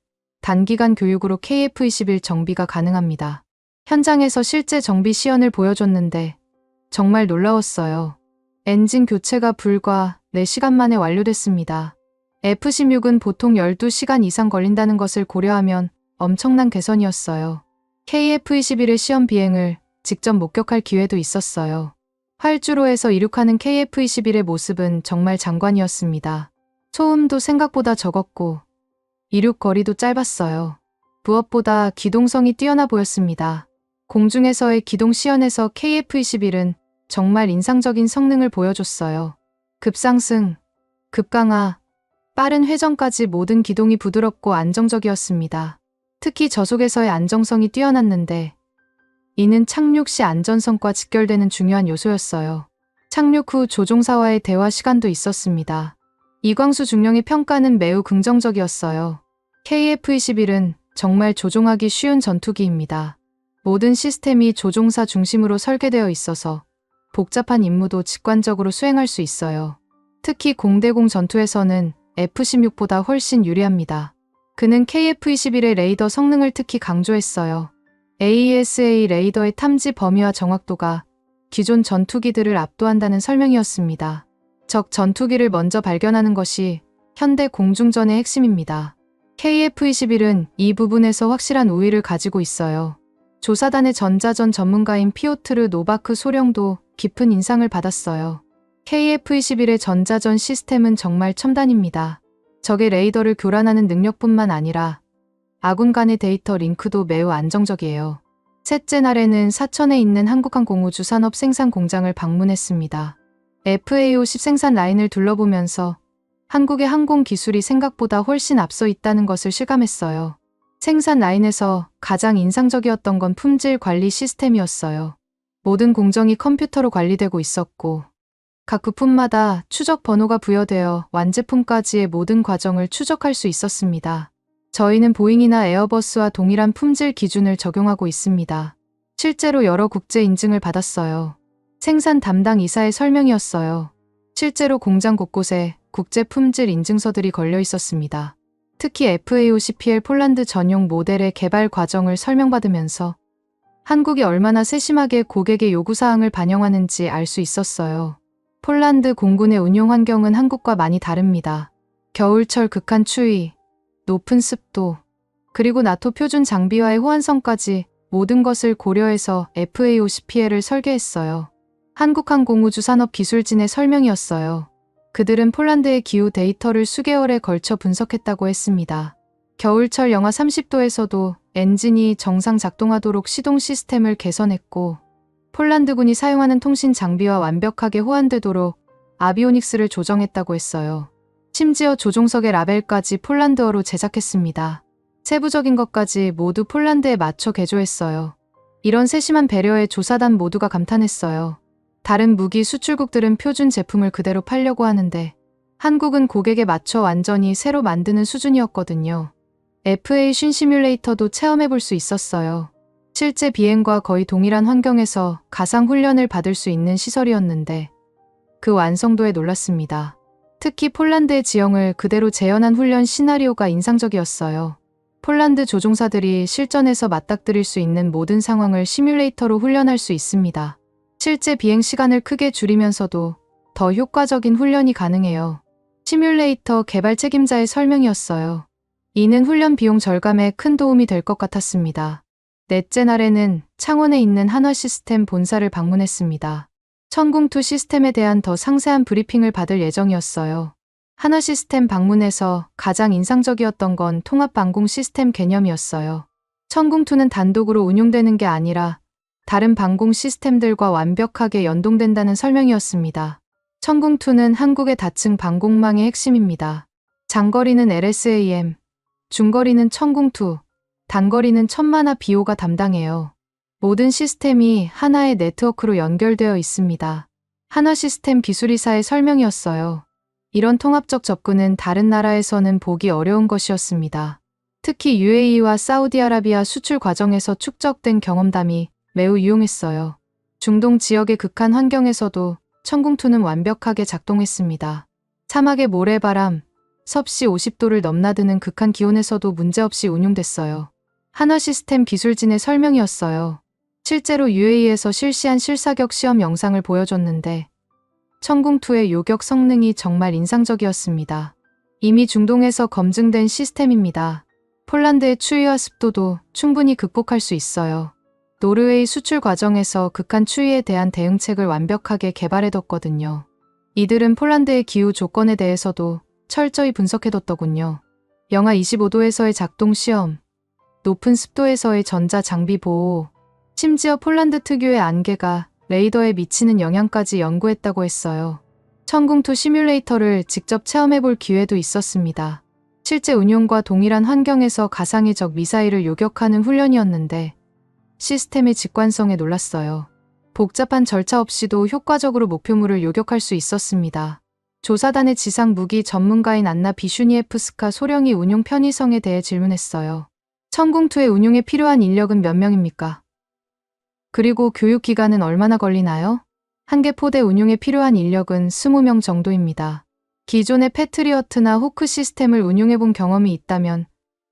단기간 교육으로 KF-21 정비가 가능합니다. 현장에서 실제 정비 시연을 보여줬는데 정말 놀라웠어요. 엔진 교체가 불과 4시간 만에 완료됐습니다. F-16은 보통 12시간 이상 걸린다는 것을 고려하면 엄청난 개선이었어요. KF-21의 시험 비행을 직접 목격할 기회도 있었어요. 활주로에서 이륙하는 KF-21의 모습은 정말 장관이었습니다. 소음도 생각보다 적었고 이륙 거리도 짧았어요. 무엇보다 기동성이 뛰어나 보였습니다. 공중에서의 기동 시연에서 KF-21은 정말 인상적인 성능을 보여줬어요. 급상승, 급강하, 빠른 회전까지 모든 기동이 부드럽고 안정적이었습니다. 특히 저속에서의 안정성이 뛰어났는데 이는 착륙 시 안전성과 직결되는 중요한 요소였어요. 착륙 후 조종사와의 대화 시간도 있었습니다. 이광수 중령의 평가는 매우 긍정적이었어요. KF-21은 정말 조종하기 쉬운 전투기입니다. 모든 시스템이 조종사 중심으로 설계되어 있어서 복잡한 임무도 직관적으로 수행할 수 있어요. 특히 공대공 전투에서는 F-16보다 훨씬 유리합니다. 그는 KF-21의 레이더 성능을 특히 강조했어요. AESA 레이더의 탐지 범위와 정확도가 기존 전투기들을 압도한다는 설명이었습니다. 적 전투기를 먼저 발견하는 것이 현대 공중전의 핵심입니다. KF-21은 이 부분에서 확실한 우위를 가지고 있어요. 조사단의 전자전 전문가인 피오트르 노바크 소령도 깊은 인상을 받았어요. KF-21의 전자전 시스템은 정말 첨단입니다. 적의 레이더를 교란하는 능력뿐만 아니라 아군 간의 데이터 링크도 매우 안정적이에요. 셋째 날에는 사천에 있는 한국항공우주 산업 생산 공장을 방문했습니다. FA-50 생산 라인을 둘러보면서 한국의 항공 기술이 생각보다 훨씬 앞서 있다는 것을 실감했어요. 생산 라인에서 가장 인상적이었던 건 품질 관리 시스템이었어요. 모든 공정이 컴퓨터로 관리되고 있었고 각 부품마다 추적 번호가 부여되어 완제품까지의 모든 과정을 추적할 수 있었습니다. 저희는 보잉이나 에어버스와 동일한 품질 기준을 적용하고 있습니다. 실제로 여러 국제 인증을 받았어요. 생산 담당 이사의 설명이었어요. 실제로 공장 곳곳에 국제 품질 인증서들이 걸려 있었습니다. 특히 FA-50PL 폴란드 전용 모델의 개발 과정을 설명받으면서 한국이 얼마나 세심하게 고객의 요구사항을 반영하는지 알 수 있었어요. 폴란드 공군의 운용 환경은 한국과 많이 다릅니다. 겨울철 극한 추위, 높은 습도, 그리고 나토 표준 장비와의 호환성까지 모든 것을 고려해서 FA-50PL을 설계했어요. 한국항공우주 산업기술진의 설명이었어요. 그들은 폴란드의 기후 데이터를 수개월에 걸쳐 분석했다고 했습니다. 겨울철 영하 30도에서도 엔진이 정상 작동하도록 시동 시스템을 개선했고 폴란드군이 사용하는 통신 장비와 완벽하게 호환되도록 아비오닉스를 조정했다고 했어요. 심지어 조종석의 라벨까지 폴란드어로 제작했습니다. 세부적인 것까지 모두 폴란드에 맞춰 개조했어요. 이런 세심한 배려에 조사단 모두가 감탄했어요. 다른 무기 수출국들은 표준 제품을 그대로 팔려고 하는데 한국은 고객에 맞춰 완전히 새로 만드는 수준이었거든요. FA-50 시뮬레이터도 체험해볼 수 있었어요. 실제 비행과 거의 동일한 환경에서 가상 훈련을 받을 수 있는 시설이었는데 그 완성도에 놀랐습니다. 특히 폴란드의 지형을 그대로 재현한 훈련 시나리오가 인상적이었어요. 폴란드 조종사들이 실전에서 맞닥뜨릴 수 있는 모든 상황을 시뮬레이터로 훈련할 수 있습니다. 실제 비행 시간을 크게 줄이면서도 더 효과적인 훈련이 가능해요. 시뮬레이터 개발 책임자의 설명이었어요. 이는 훈련 비용 절감에 큰 도움이 될 것 같았습니다. 넷째 날에는 창원에 있는 한화 시스템 본사를 방문했습니다. 천궁2 시스템에 대한 더 상세한 브리핑을 받을 예정이었어요. 한화 시스템 방문에서 가장 인상적이었던 건 통합 방공 시스템 개념이었어요. 천궁2는 단독으로 운용되는 게 아니라 다른 방공 시스템들과 완벽하게 연동된다는 설명이었습니다. 천궁2는 한국의 다층 방공망의 핵심입니다. 장거리는 LSAM, 중거리는 천궁2, 단거리는 천만화 BO가 담당해요. 모든 시스템이 하나의 네트워크로 연결되어 있습니다. 한화 시스템 기술이사의 설명이었어요. 이런 통합적 접근은 다른 나라에서는 보기 어려운 것이었습니다. 특히 UAE와 사우디아라비아 수출 과정에서 축적된 경험담이 매우 유용했어요. 중동 지역의 극한 환경에서도 천궁2는 완벽하게 작동했습니다. 사막의 모래바람, 섭씨 50도를 넘나드는 극한 기온에서도 문제없이 운용됐어요. 한화 시스템 기술진의 설명이었어요. 실제로 UAE에서 실시한 실사격 시험 영상을 보여줬는데 천궁2의 요격 성능이 정말 인상적이었습니다. 이미 중동에서 검증된 시스템입니다. 폴란드의 추위와 습도도 충분히 극복할 수 있어요. 노르웨이 수출 과정에서 극한 추위에 대한 대응책을 완벽하게 개발해뒀거든요. 이들은 폴란드의 기후 조건에 대해서도 철저히 분석해뒀더군요. 영하 25도에서의 작동 시험, 높은 습도에서의 전자 장비 보호, 심지어 폴란드 특유의 안개가 레이더에 미치는 영향까지 연구했다고 했어요. 천궁2 시뮬레이터를 직접 체험해볼 기회도 있었습니다. 실제 운용과 동일한 환경에서 가상의 적 미사일을 요격하는 훈련이었는데 시스템의 직관성에 놀랐어요. 복잡한 절차 없이도 효과적으로 목표물을 요격할 수 있었습니다. 조사단의 지상 무기 전문가인 안나 비슈니에프스카 소령이 운용 편의성에 대해 질문했어요. 천궁2의 운용에 필요한 인력은 몇 명입니까? 그리고 교육 기간은 얼마나 걸리나요? 한 개 포대 운용에 필요한 인력은 20명 정도입니다. 기존의 패트리어트나 호크 시스템을 운용해본 경험이 있다면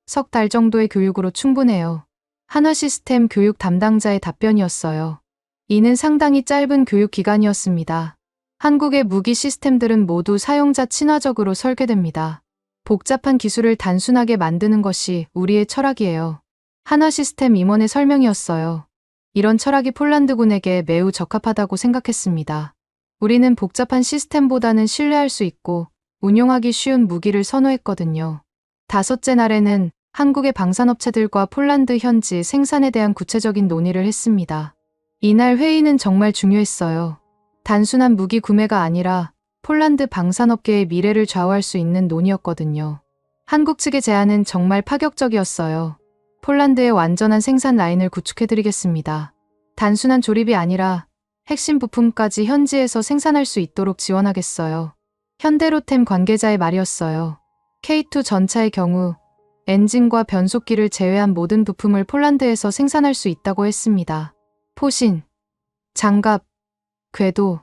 석 달 정도의 교육으로 충분해요. 한화 시스템 교육 담당자의 답변이었어요. 이는 상당히 짧은 교육 기간이었습니다. 한국의 무기 시스템들은 모두 사용자 친화적으로 설계됩니다. 복잡한 기술을 단순하게 만드는 것이 우리의 철학이에요. 한화 시스템 임원의 설명이었어요. 이런 철학이 폴란드군에게 매우 적합하다고 생각했습니다. 우리는 복잡한 시스템보다는 신뢰할 수 있고 운용하기 쉬운 무기를 선호했거든요. 다섯째 날에는 한국의 방산업체들과 폴란드 현지 생산에 대한 구체적인 논의를 했습니다. 이날 회의는 정말 중요했어요. 단순한 무기 구매가 아니라 폴란드 방산업계의 미래를 좌우할 수 있는 논의였거든요. 한국 측의 제안은 정말 파격적이었어요. 폴란드의 완전한 생산 라인을 구축해드리겠습니다. 단순한 조립이 아니라 핵심 부품까지 현지에서 생산할 수 있도록 지원하겠어요. 현대로템 관계자의 말이었어요. K2 전차의 경우 엔진과 변속기를 제외한 모든 부품을 폴란드에서 생산할 수 있다고 했습니다. 포신, 장갑, 궤도,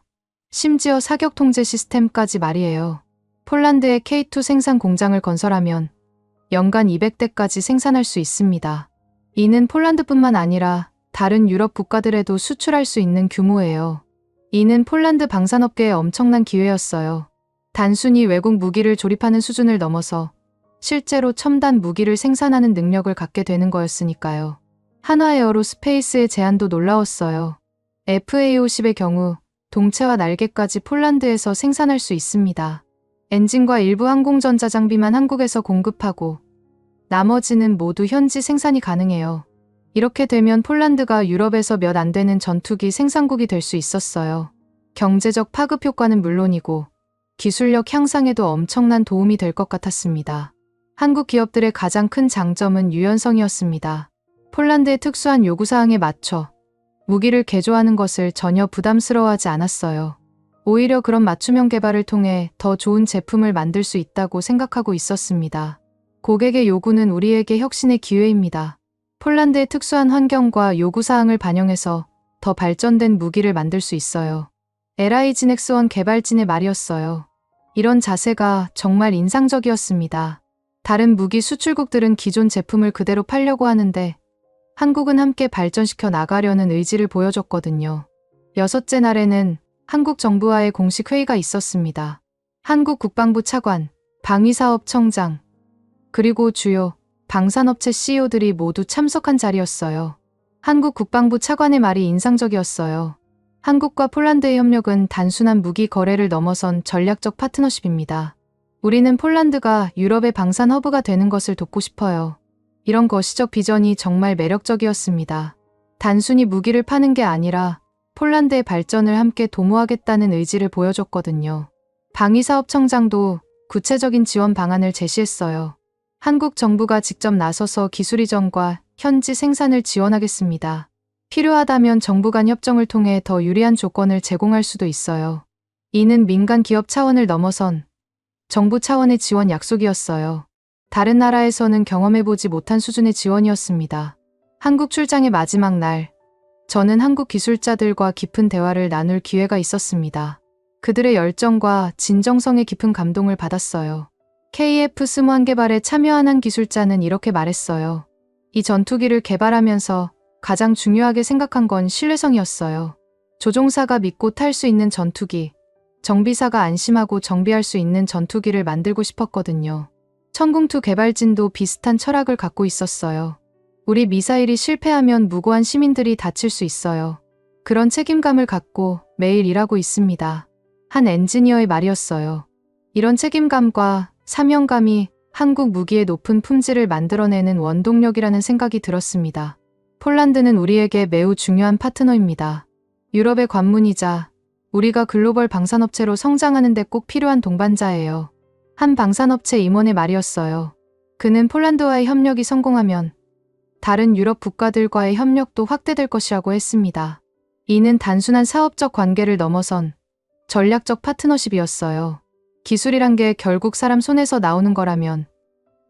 심지어 사격 통제 시스템까지 말이에요. 폴란드에 K2 생산 공장을 건설하면 연간 200대까지 생산할 수 있습니다. 이는 폴란드뿐만 아니라 다른 유럽 국가들에도 수출할 수 있는 규모예요. 이는 폴란드 방산업계의 엄청난 기회였어요. 단순히 외국 무기를 조립하는 수준을 넘어서 실제로 첨단 무기를 생산하는 능력을 갖게 되는 거였으니까요. 한화에어로스페이스의 제안도 놀라웠어요. FA50의 경우 동체와 날개까지 폴란드에서 생산할 수 있습니다. 엔진과 일부 항공전자 장비만 한국에서 공급하고 나머지는 모두 현지 생산이 가능해요. 이렇게 되면 폴란드가 유럽에서 몇 안 되는 전투기 생산국이 될 수 있었어요. 경제적 파급 효과는 물론이고 기술력 향상에도 엄청난 도움이 될 것 같았습니다. 한국 기업들의 가장 큰 장점은 유연성이었습니다. 폴란드의 특수한 요구사항에 맞춰 무기를 개조하는 것을 전혀 부담스러워하지 않았어요. 오히려 그런 맞춤형 개발을 통해 더 좋은 제품을 만들 수 있다고 생각하고 있었습니다. 고객의 요구는 우리에게 혁신의 기회입니다. 폴란드의 특수한 환경과 요구사항을 반영해서 더 발전된 무기를 만들 수 있어요. LIG넥스원 개발진의 말이었어요. 이런 자세가 정말 인상적이었습니다. 다른 무기 수출국들은 기존 제품을 그대로 팔려고 하는데 한국은 함께 발전시켜 나가려는 의지를 보여줬거든요. 여섯째 날에는 한국 정부와의 공식 회의가 있었습니다. 한국 국방부 차관, 방위사업청장, 그리고 주요 방산업체 CEO들이 모두 참석한 자리였어요. 한국 국방부 차관의 말이 인상적이었어요. 한국과 폴란드의 협력은 단순한 무기 거래를 넘어선 전략적 파트너십입니다. 우리는 폴란드가 유럽의 방산 허브가 되는 것을 돕고 싶어요. 이런 거시적 비전이 정말 매력적이었습니다. 단순히 무기를 파는 게 아니라 폴란드의 발전을 함께 도모하겠다는 의지를 보여줬거든요. 방위사업청장도 구체적인 지원 방안을 제시했어요. 한국 정부가 직접 나서서 기술 이전과 현지 생산을 지원하겠습니다. 필요하다면 정부 간 협정을 통해 더 유리한 조건을 제공할 수도 있어요. 이는 민간 기업 차원을 넘어선 정부 차원의 지원 약속이었어요. 다른 나라에서는 경험해보지 못한 수준의 지원이었습니다. 한국 출장의 마지막 날, 저는 한국 기술자들과 깊은 대화를 나눌 기회가 있었습니다. 그들의 열정과 진정성에 깊은 감동을 받았어요. KF-21 개발에 참여한 한 기술자는 이렇게 말했어요. 이 전투기를 개발하면서 가장 중요하게 생각한 건 신뢰성이었어요. 조종사가 믿고 탈 수 있는 전투기, 정비사가 안심하고 정비할 수 있는 전투기를 만들고 싶었거든요. 천궁2 개발진도 비슷한 철학을 갖고 있었어요. 우리 미사일이 실패하면 무고한 시민들이 다칠 수 있어요. 그런 책임감을 갖고 매일 일하고 있습니다. 한 엔지니어의 말이었어요. 이런 책임감과 사명감이 한국 무기의 높은 품질을 만들어내는 원동력이라는 생각이 들었습니다. 폴란드는 우리에게 매우 중요한 파트너입니다. 유럽의 관문이자 우리가 글로벌 방산업체로 성장하는 데 꼭 필요한 동반자예요. 한 방산업체 임원의 말이었어요. 그는 폴란드와의 협력이 성공하면 다른 유럽 국가들과의 협력도 확대될 것이라고 했습니다. 이는 단순한 사업적 관계를 넘어선 전략적 파트너십이었어요. 기술이란 게 결국 사람 손에서 나오는 거라면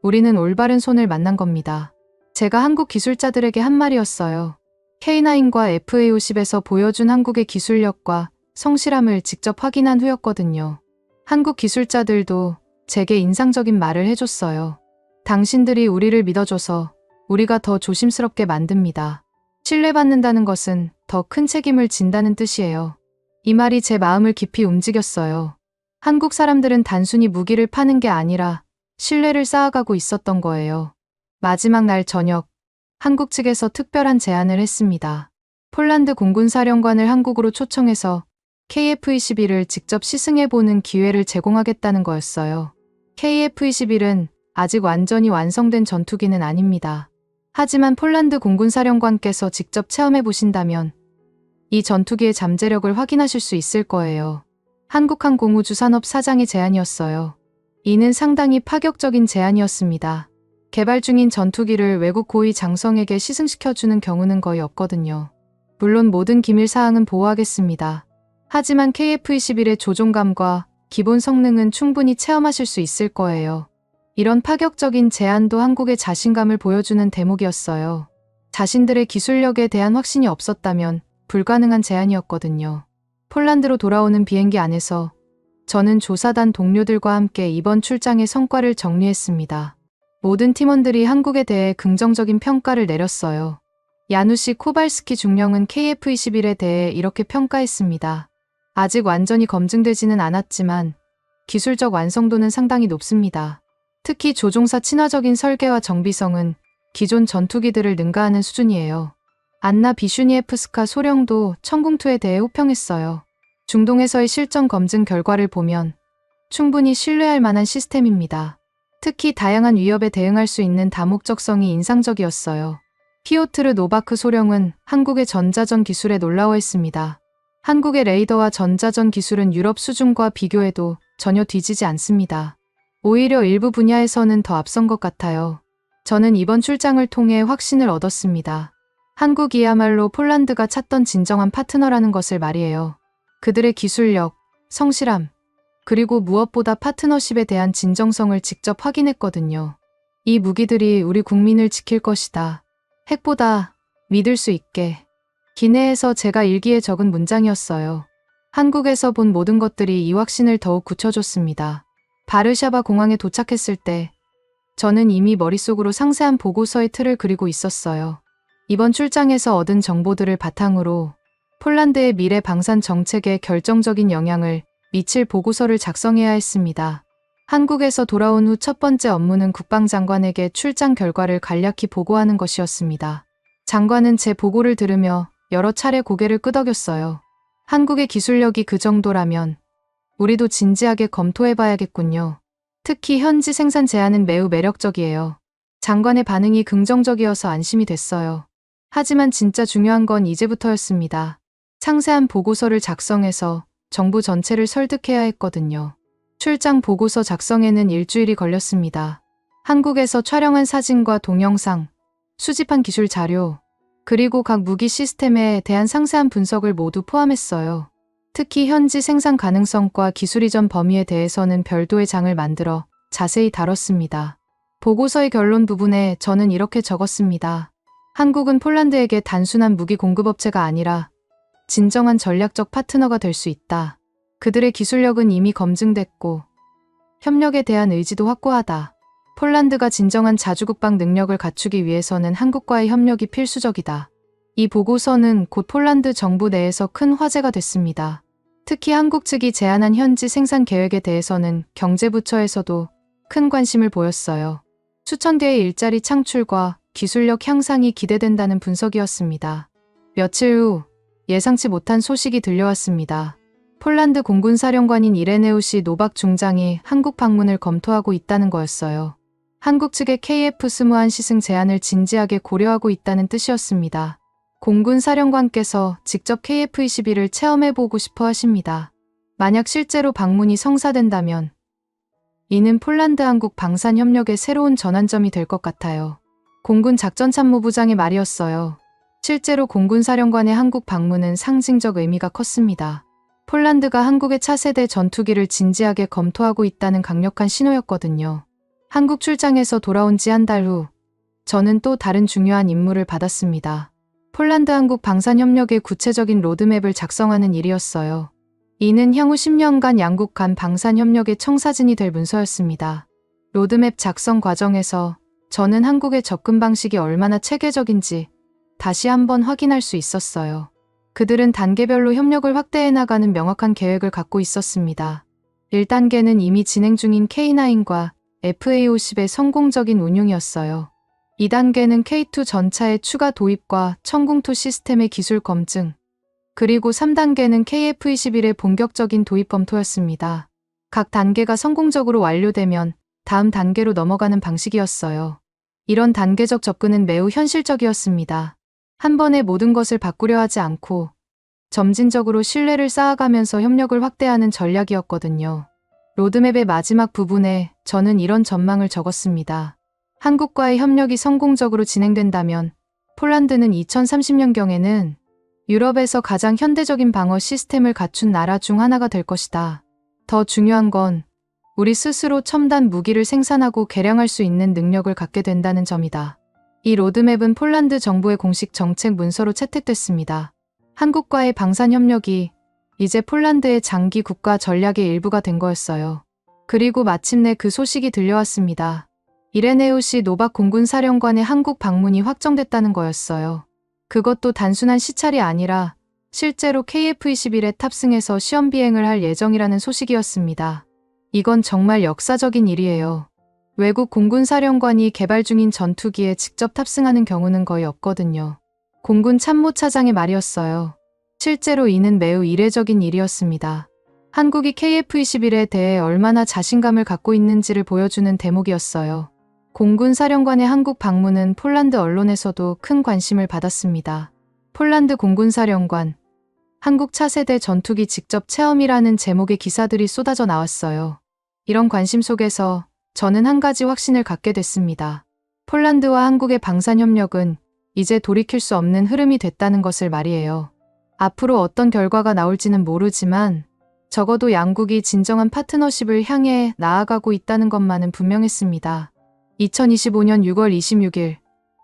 우리는 올바른 손을 만난 겁니다. 제가 한국 기술자들에게 한 말이었어요. K9과 FA50에서 보여준 한국의 기술력과 성실함을 직접 확인한 후였거든요. 한국 기술자들도 제게 인상적인 말을 해줬어요. 당신들이 우리를 믿어줘서 우리가 더 조심스럽게 만듭니다. 신뢰받는다는 것은 더 큰 책임을 진다는 뜻이에요. 이 말이 제 마음을 깊이 움직였어요. 한국 사람들은 단순히 무기를 파는 게 아니라 신뢰를 쌓아가고 있었던 거예요. 마지막 날 저녁, 한국 측에서 특별한 제안을 했습니다. 폴란드 공군사령관을 한국으로 초청해서 KF-21을 직접 시승해보는 기회를 제공하겠다는 거였어요. KF-21은 아직 완전히 완성된 전투기는 아닙니다. 하지만 폴란드 공군사령관께서 직접 체험해보신다면 이 전투기의 잠재력을 확인하실 수 있을 거예요. 한국항공우주산업 사장의 제안이었어요. 이는 상당히 파격적인 제안이었습니다. 개발 중인 전투기를 외국 고위 장성에게 시승시켜주는 경우는 거의 없거든요. 물론 모든 기밀 사항은 보호하겠습니다. 하지만 KF-21의 조종감과 기본 성능은 충분히 체험하실 수 있을 거예요. 이런 파격적인 제안도 한국의 자신감을 보여주는 대목이었어요. 자신들의 기술력에 대한 확신이 없었다면 불가능한 제안이었거든요. 폴란드로 돌아오는 비행기 안에서 저는 조사단 동료들과 함께 이번 출장의 성과를 정리했습니다. 모든 팀원들이 한국에 대해 긍정적인 평가를 내렸어요. 야누시 코발스키 중령은 KF-21에 대해 이렇게 평가했습니다. 아직 완전히 검증되지는 않았지만 기술적 완성도는 상당히 높습니다. 특히 조종사 친화적인 설계와 정비성은 기존 전투기들을 능가하는 수준이에요. 안나 비슈니에프스카 소령도 천궁2에 대해 호평했어요. 중동에서의 실전 검증 결과를 보면 충분히 신뢰할 만한 시스템입니다. 특히 다양한 위협에 대응할 수 있는 다목적성이 인상적이었어요. 피오트르 노바크 소령은 한국의 전자전 기술에 놀라워했습니다. 한국의 레이더와 전자전 기술은 유럽 수준과 비교해도 전혀 뒤지지 않습니다. 오히려 일부 분야에서는 더 앞선 것 같아요. 저는 이번 출장을 통해 확신을 얻었습니다. 한국이야말로 폴란드가 찾던 진정한 파트너라는 것을 말이에요. 그들의 기술력, 성실함, 그리고 무엇보다 파트너십에 대한 진정성을 직접 확인했거든요. 이 무기들이 우리 국민을 지킬 것이다. 핵보다 믿을 수 있게. 기내에서 제가 일기에 적은 문장이었어요. 한국에서 본 모든 것들이 이 확신을 더욱 굳혀줬습니다. 바르샤바 공항에 도착했을 때 저는 이미 머릿속으로 상세한 보고서의 틀을 그리고 있었어요. 이번 출장에서 얻은 정보들을 바탕으로 폴란드의 미래 방산 정책에 결정적인 영향을 미칠 보고서를 작성해야 했습니다. 한국에서 돌아온 후 첫 번째 업무는 국방장관에게 출장 결과를 간략히 보고하는 것이었습니다. 장관은 제 보고를 들으며 여러 차례 고개를 끄덕였어요. 한국의 기술력이 그 정도라면 우리도 진지하게 검토해봐야겠군요. 특히 현지 생산 제안은 매우 매력적이에요. 장관의 반응이 긍정적이어서 안심이 됐어요. 하지만 진짜 중요한 건 이제부터였습니다. 상세한 보고서를 작성해서 정부 전체를 설득해야 했거든요. 출장 보고서 작성에는 일주일이 걸렸습니다. 한국에서 촬영한 사진과 동영상, 수집한 기술 자료, 그리고 각 무기 시스템에 대한 상세한 분석을 모두 포함했어요. 특히 현지 생산 가능성과 기술 이전 범위에 대해서는 별도의 장을 만들어 자세히 다뤘습니다. 보고서의 결론 부분에 저는 이렇게 적었습니다. 한국은 폴란드에게 단순한 무기 공급업체가 아니라 진정한 전략적 파트너가 될 수 있다. 그들의 기술력은 이미 검증됐고 협력에 대한 의지도 확고하다. 폴란드가 진정한 자주국방 능력을 갖추기 위해서는 한국과의 협력이 필수적이다. 이 보고서는 곧 폴란드 정부 내에서 큰 화제가 됐습니다. 특히 한국 측이 제안한 현지 생산 계획에 대해서는 경제부처에서도 큰 관심을 보였어요. 수천 개의 일자리 창출과 기술력 향상이 기대된다는 분석이었습니다. 며칠 후 예상치 못한 소식이 들려왔습니다. 폴란드 공군사령관인 이레네우시 노박 중장이 한국 방문을 검토하고 있다는 거였어요. 한국 측의 KF-21 시승 제안을 진지하게 고려하고 있다는 뜻이었습니다. 공군사령관께서 직접 KF-21을 체험해보고 싶어 하십니다. 만약 실제로 방문이 성사된다면 이는 폴란드-한국 방산협력의 새로운 전환점이 될 것 같아요. 공군 작전참모부장의 말이었어요. 실제로 공군사령관의 한국 방문은 상징적 의미가 컸습니다. 폴란드가 한국의 차세대 전투기를 진지하게 검토하고 있다는 강력한 신호였거든요. 한국 출장에서 돌아온 지 한 달 후, 저는 또 다른 중요한 임무를 받았습니다. 폴란드-한국 방산협력의 구체적인 로드맵을 작성하는 일이었어요. 이는 향후 10년간 양국 간 방산 협력의 청사진이 될 문서였습니다. 로드맵 작성 과정에서 저는 한국의 접근 방식이 얼마나 체계적인지 다시 한번 확인할 수 있었어요. 그들은 단계별로 협력을 확대해 나가는 명확한 계획을 갖고 있었습니다. 1단계는 이미 진행 중인 K9과 FA50의 성공적인 운용이었어요. 2단계는 K2 전차의 추가 도입과 천궁2 시스템의 기술 검증, 그리고 3단계는 KF21의 본격적인 도입 검토였습니다. 각 단계가 성공적으로 완료되면 다음 단계로 넘어가는 방식이었어요. 이런 단계적 접근은 매우 현실적이었습니다. 한 번에 모든 것을 바꾸려 하지 않고 점진적으로 신뢰를 쌓아가면서 협력을 확대하는 전략이었거든요. 로드맵의 마지막 부분에 저는 이런 전망을 적었습니다. 한국과의 협력이 성공적으로 진행된다면 폴란드는 2030년경에는 유럽에서 가장 현대적인 방어 시스템을 갖춘 나라 중 하나가 될 것이다. 더 중요한 건 우리 스스로 첨단 무기를 생산하고 개량할 수 있는 능력을 갖게 된다는 점이다. 이 로드맵은 폴란드 정부의 공식 정책 문서로 채택됐습니다. 한국과의 방산 협력이 이제 폴란드의 장기 국가 전략의 일부가 된 거였어요. 그리고 마침내 그 소식이 들려왔습니다. 이레네우시 노박 공군사령관의 한국 방문이 확정됐다는 거였어요. 그것도 단순한 시찰이 아니라 실제로 KF-21에 탑승해서 시험 비행을 할 예정이라는 소식이었습니다. 이건 정말 역사적인 일이에요. 외국 공군사령관이 개발 중인 전투기에 직접 탑승하는 경우는 거의 없거든요. 공군 참모차장의 말이었어요. 실제로 이는 매우 이례적인 일이었습니다. 한국이 KF-21에 대해 얼마나 자신감을 갖고 있는지를 보여주는 대목이었어요. 공군사령관의 한국 방문은 폴란드 언론에서도 큰 관심을 받았습니다. 폴란드 공군사령관, 한국 차세대 전투기 직접 체험이라는 제목의 기사들이 쏟아져 나왔어요. 이런 관심 속에서 저는 한 가지 확신을 갖게 됐습니다. 폴란드와 한국의 방산협력은 이제 돌이킬 수 없는 흐름이 됐다는 것을 말이에요. 앞으로 어떤 결과가 나올지는 모르지만 적어도 양국이 진정한 파트너십을 향해 나아가고 있다는 것만은 분명했습니다. 2025년 6월 26일,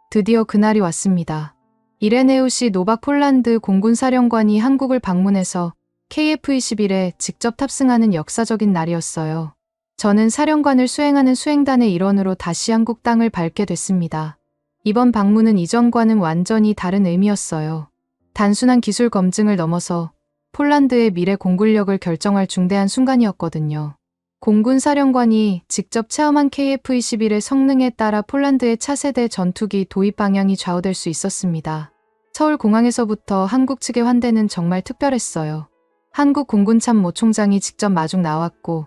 드디어 그날이 왔습니다. 이레네우시 노박 폴란드 공군사령관이 한국을 방문해서 KF-21에 직접 탑승하는 역사적인 날이었어요. 저는 사령관을 수행하는 수행단의 일원으로 다시 한국 땅을 밟게 됐습니다. 이번 방문은 이전과는 완전히 다른 의미였어요. 단순한 기술 검증을 넘어서 폴란드의 미래 공군력을 결정할 중대한 순간이었거든요. 공군사령관이 직접 체험한 KF-21의 성능에 따라 폴란드의 차세대 전투기 도입 방향이 좌우될 수 있었습니다. 서울공항에서부터 한국 측의 환대는 정말 특별했어요. 한국 공군참모 총장이 직접 마중 나왔고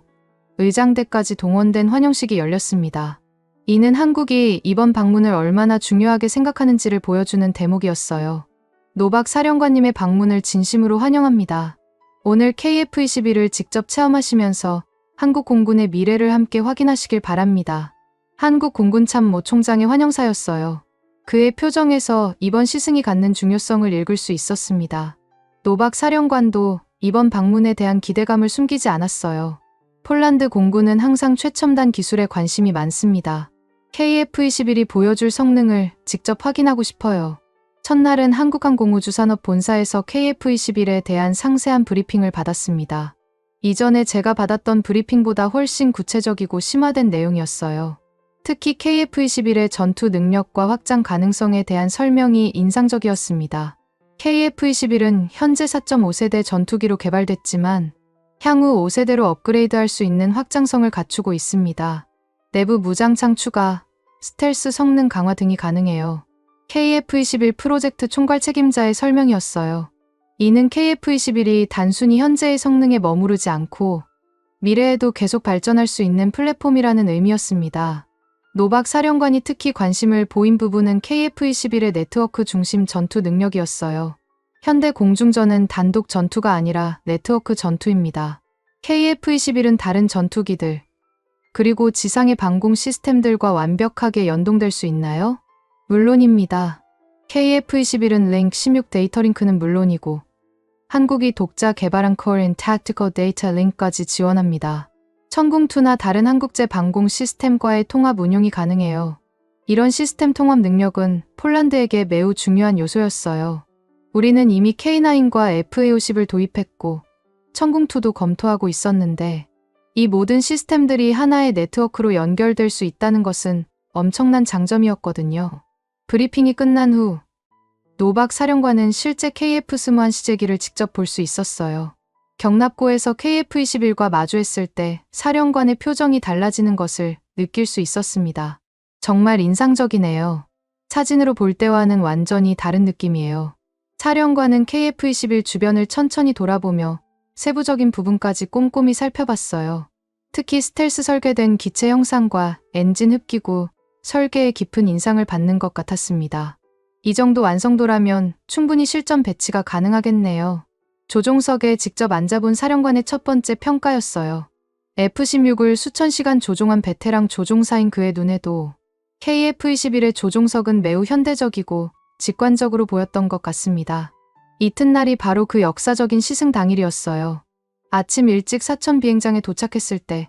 의장대까지 동원된 환영식이 열렸습니다. 이는 한국이 이번 방문을 얼마나 중요하게 생각하는지를 보여주는 대목이었어요. 노박 사령관님의 방문을 진심으로 환영합니다. 오늘 KF-21을 직접 체험하시면서 한국 공군의 미래를 함께 확인하시길 바랍니다. 한국 공군참모 총장의 환영사였어요. 그의 표정에서 이번 시승이 갖는 중요성을 읽을 수 있었습니다. 노박 사령관도 이번 방문에 대한 기대감을 숨기지 않았어요. 폴란드 공군은 항상 최첨단 기술에 관심이 많습니다. KF-21이 보여줄 성능을 직접 확인하고 싶어요. 첫날은 한국항공우주산업 본사에서 KF-21에 대한 상세한 브리핑을 받았습니다. 이전에 제가 받았던 브리핑보다 훨씬 구체적이고 심화된 내용이었어요. 특히 KF-21의 전투 능력과 확장 가능성에 대한 설명이 인상적이었습니다. KF-21은 현재 4.5세대 전투기로 개발됐지만 향후 5세대로 업그레이드할 수 있는 확장성을 갖추고 있습니다. 내부 무장창 추가, 스텔스 성능 강화 등이 가능해요. KF-21 프로젝트 총괄 책임자의 설명이었어요. 이는 KF-21이 단순히 현재의 성능에 머무르지 않고 미래에도 계속 발전할 수 있는 플랫폼이라는 의미였습니다. 노박 사령관이 특히 관심을 보인 부분은 KF-21의 네트워크 중심 전투 능력이었어요. 현대 공중전은 단독 전투가 아니라 네트워크 전투입니다. KF-21은 다른 전투기들, 그리고 지상의 방공 시스템들과 완벽하게 연동될 수 있나요? 물론입니다. KF-21은 랭크 16 데이터 링크는 물론이고 한국이 독자 개발한 Core and Tactical Data Link까지 지원합니다. 천궁2나 다른 한국제 방공 시스템과의 통합 운용이 가능해요. 이런 시스템 통합 능력은 폴란드에게 매우 중요한 요소였어요. 우리는 이미 K9과 FA50을 도입했고 천궁2도 검토하고 있었는데 이 모든 시스템들이 하나의 네트워크로 연결될 수 있다는 것은 엄청난 장점이었거든요. 브리핑이 끝난 후 노박 사령관은 실제 KF 스무한 시제기를 직접 볼 수 있었어요. 경납고에서 KF-21과 마주했을 때 사령관의 표정이 달라지는 것을 느낄 수 있었습니다. 정말 인상적이네요. 사진으로 볼 때와는 완전히 다른 느낌이에요. 사령관은 KF-21 주변을 천천히 돌아보며 세부적인 부분까지 꼼꼼히 살펴봤어요. 특히 스텔스 설계된 기체 형상과 엔진 흡기구, 설계에 깊은 인상을 받는 것 같았습니다. 이 정도 완성도라면 충분히 실전 배치가 가능하겠네요. 조종석에 직접 앉아본 사령관의 첫 번째 평가였어요. F-16을 수천 시간 조종한 베테랑 조종사인 그의 눈에도 KF-21의 조종석은 매우 현대적이고 직관적으로 보였던 것 같습니다. 이튿날이 바로 그 역사적인 시승 당일이었어요. 아침 일찍 사천 비행장에 도착했을 때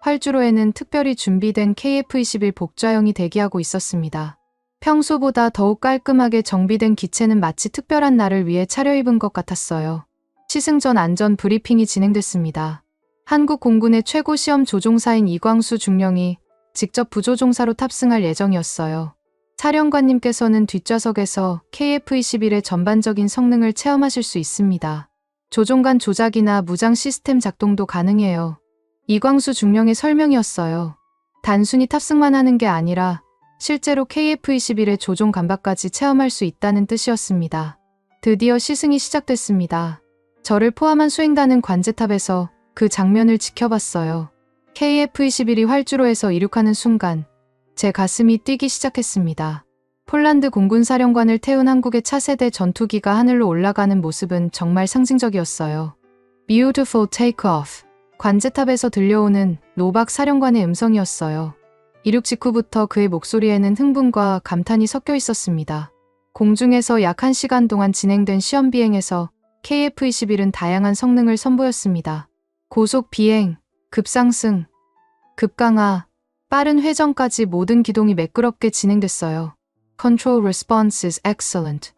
활주로에는 특별히 준비된 KF-21 복좌형이 대기하고 있었습니다. 평소보다 더욱 깔끔하게 정비된 기체는 마치 특별한 날을 위해 차려입은 것 같았어요. 시승 전 안전 브리핑이 진행됐습니다. 한국 공군의 최고 시험 조종사인 이광수 중령이 직접 부조종사로 탑승할 예정이었어요. 사령관님께서는 뒷좌석에서 KF-21의 전반적인 성능을 체험하실 수 있습니다. 조종간 조작이나 무장 시스템 작동도 가능해요. 이광수 중령의 설명이었어요. 단순히 탑승만 하는 게 아니라 실제로 KF-21의 조종 감각까지 체험할 수 있다는 뜻이었습니다. 드디어 시승이 시작됐습니다. 저를 포함한 수행단은 관제탑에서 그 장면을 지켜봤어요. KF-21이 활주로에서 이륙하는 순간 제 가슴이 뛰기 시작했습니다. 폴란드 공군 사령관을 태운 한국의 차세대 전투기가 하늘로 올라가는 모습은 정말 상징적이었어요. Beautiful takeoff. 관제탑에서 들려오는 노박 사령관의 음성이었어요. 이륙 직후부터 그의 목소리에는 흥분과 감탄이 섞여 있었습니다. 공중에서 약 1시간 동안 진행된 시험 비행에서 KF-21은 다양한 성능을 선보였습니다. 고속 비행, 급상승, 급강하, 빠른 회전까지 모든 기동이 매끄럽게 진행됐어요. Control response is excellent.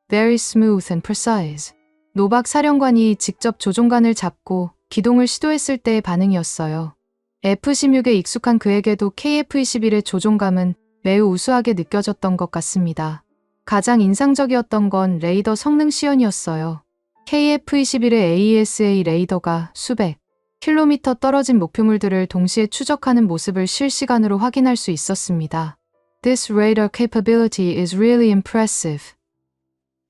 Very smooth and precise. 노박 사령관이 직접 조종관을 잡고 기동을 시도했을 때의 반응이었어요. F-16에 익숙한 그에게도 KF-21의 조종감은 매우 우수하게 느껴졌던 것 같습니다. 가장 인상적이었던 건 레이더 성능 시연이었어요. KF-21의 AESA 레이더가 수백 킬로미터 떨어진 목표물들을 동시에 추적하는 모습을 실시간으로 확인할 수 있었습니다. This radar capability is really impressive.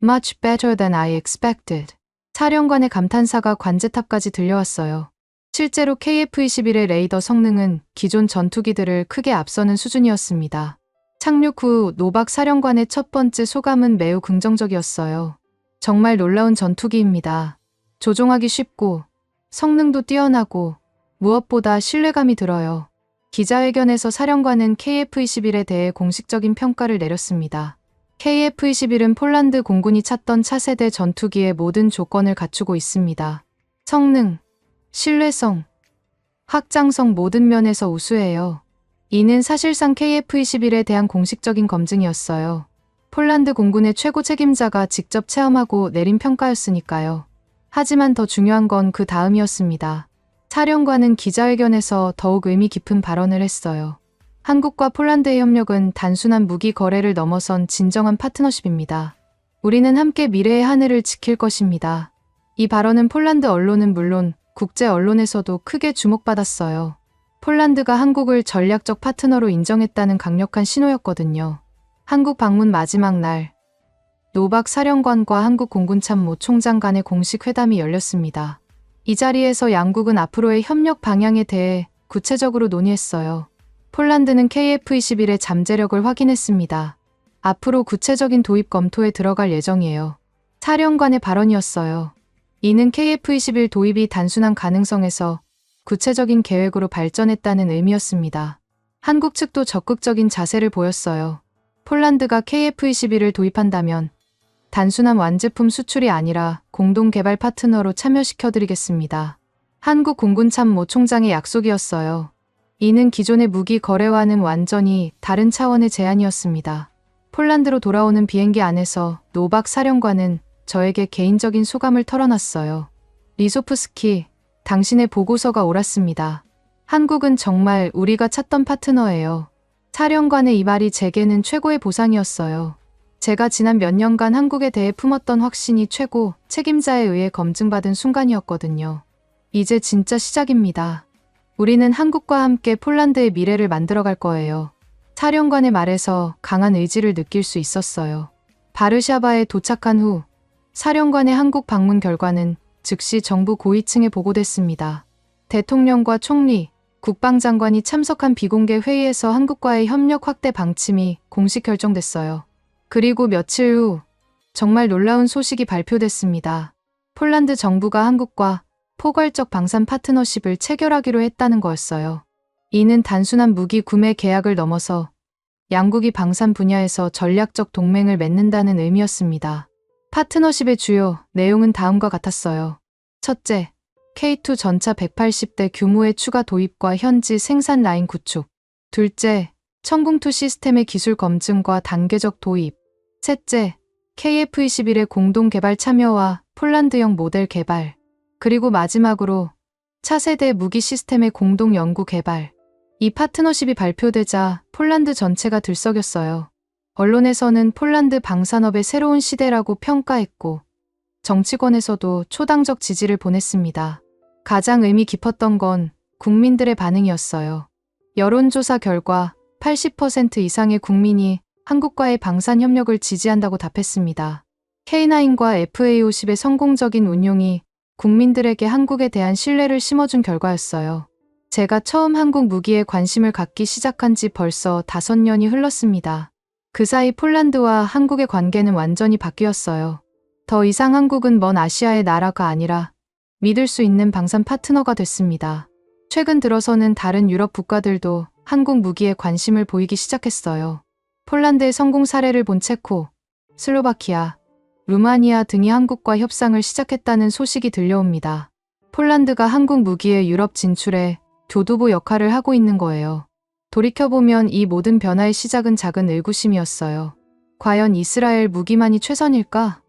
Much better than I expected. 사령관의 감탄사가 관제탑까지 들려왔어요. 실제로 KF-21의 레이더 성능은 기존 전투기들을 크게 앞서는 수준이었습니다. 착륙 후 노박 사령관의 첫 번째 소감은 매우 긍정적이었어요. 정말 놀라운 전투기입니다. 조종하기 쉽고 성능도 뛰어나고 무엇보다 신뢰감이 들어요. 기자회견에서 사령관은 KF-21에 대해 공식적인 평가를 내렸습니다. KF-21은 폴란드 공군이 찾던 차세대 전투기의 모든 조건을 갖추고 있습니다. 성능, 신뢰성, 확장성 모든 면에서 우수해요. 이는 사실상 KF-21에 대한 공식적인 검증이었어요. 폴란드 공군의 최고 책임자가 직접 체험하고 내린 평가였으니까요. 하지만 더 중요한 건 그 다음이었습니다. 사령관은 기자회견에서 더욱 의미 깊은 발언을 했어요. 한국과 폴란드의 협력은 단순한 무기 거래를 넘어선 진정한 파트너십입니다. 우리는 함께 미래의 하늘을 지킬 것입니다. 이 발언은 폴란드 언론은 물론 국제 언론에서도 크게 주목받았어요. 폴란드가 한국을 전략적 파트너로 인정했다는 강력한 신호였거든요. 한국 방문 마지막 날, 노박 사령관과 한국 공군참모 총장 간의 공식 회담이 열렸습니다. 이 자리에서 양국은 앞으로의 협력 방향에 대해 구체적으로 논의했어요. 폴란드는 KF-21의 잠재력을 확인했습니다. 앞으로 구체적인 도입 검토에 들어갈 예정이에요. 사령관의 발언이었어요. 이는 KF-21 도입이 단순한 가능성에서 구체적인 계획으로 발전했다는 의미였습니다. 한국 측도 적극적인 자세를 보였어요. 폴란드가 KF-21을 도입한다면 단순한 완제품 수출이 아니라 공동 개발 파트너로 참여시켜드리겠습니다. 한국 공군참모 총장의 약속이었어요. 이는 기존의 무기 거래와는 완전히 다른 차원의 제안이었습니다. 폴란드로 돌아오는 비행기 안에서 노박 사령관은 저에게 개인적인 소감을 털어놨어요. 리소프스키, 당신의 보고서가 옳았습니다. 한국은 정말 우리가 찾던 파트너예요. 사령관의 이 말이 제게는 최고의 보상이었어요. 제가 지난 몇 년간 한국에 대해 품었던 확신이 최고 책임자에 의해 검증받은 순간이었거든요. 이제 진짜 시작입니다. 우리는 한국과 함께 폴란드의 미래를 만들어갈 거예요. 사령관의 말에서 강한 의지를 느낄 수 있었어요. 바르샤바에 도착한 후 사령관의 한국 방문 결과는 즉시 정부 고위층에 보고됐습니다. 대통령과 총리, 국방장관이 참석한 비공개 회의에서 한국과의 협력 확대 방침이 공식 결정됐어요. 그리고 며칠 후 정말 놀라운 소식이 발표됐습니다. 폴란드 정부가 한국과 포괄적 방산 파트너십을 체결하기로 했다는 거였어요. 이는 단순한 무기 구매 계약을 넘어서 양국이 방산 분야에서 전략적 동맹을 맺는다는 의미였습니다. 파트너십의 주요 내용은 다음과 같았어요. 첫째, K2 전차 180대 규모의 추가 도입과 현지 생산 라인 구축. 둘째, 천궁2 시스템의 기술 검증과 단계적 도입. 셋째, KF-21의 공동 개발 참여와 폴란드형 모델 개발. 그리고 마지막으로 차세대 무기 시스템의 공동 연구 개발. 이 파트너십이 발표되자 폴란드 전체가 들썩였어요. 언론에서는 폴란드 방산업의 새로운 시대라고 평가했고 정치권에서도 초당적 지지를 보냈습니다. 가장 의미 깊었던 건 국민들의 반응이었어요. 여론조사 결과 80% 이상의 국민이 한국과의 방산 협력을 지지한다고 답했습니다. K9과 FA50의 성공적인 운용이 국민들에게 한국에 대한 신뢰를 심어준 결과였어요. 제가 처음 한국 무기에 관심을 갖기 시작한 지 벌써 5년이 흘렀습니다. 그 사이 폴란드와 한국의 관계는 완전히 바뀌었어요. 더 이상 한국은 먼 아시아의 나라가 아니라 믿을 수 있는 방산 파트너가 됐습니다. 최근 들어서는 다른 유럽 국가들도 한국 무기에 관심을 보이기 시작했어요. 폴란드의 성공 사례를 본 체코, 슬로바키아, 루마니아 등이 한국과 협상을 시작했다는 소식이 들려옵니다. 폴란드가 한국 무기의 유럽 진출에 교두보 역할을 하고 있는 거예요. 돌이켜보면 이 모든 변화의 시작은 작은 의구심이었어요. 과연 이스라엘 무기만이 최선일까?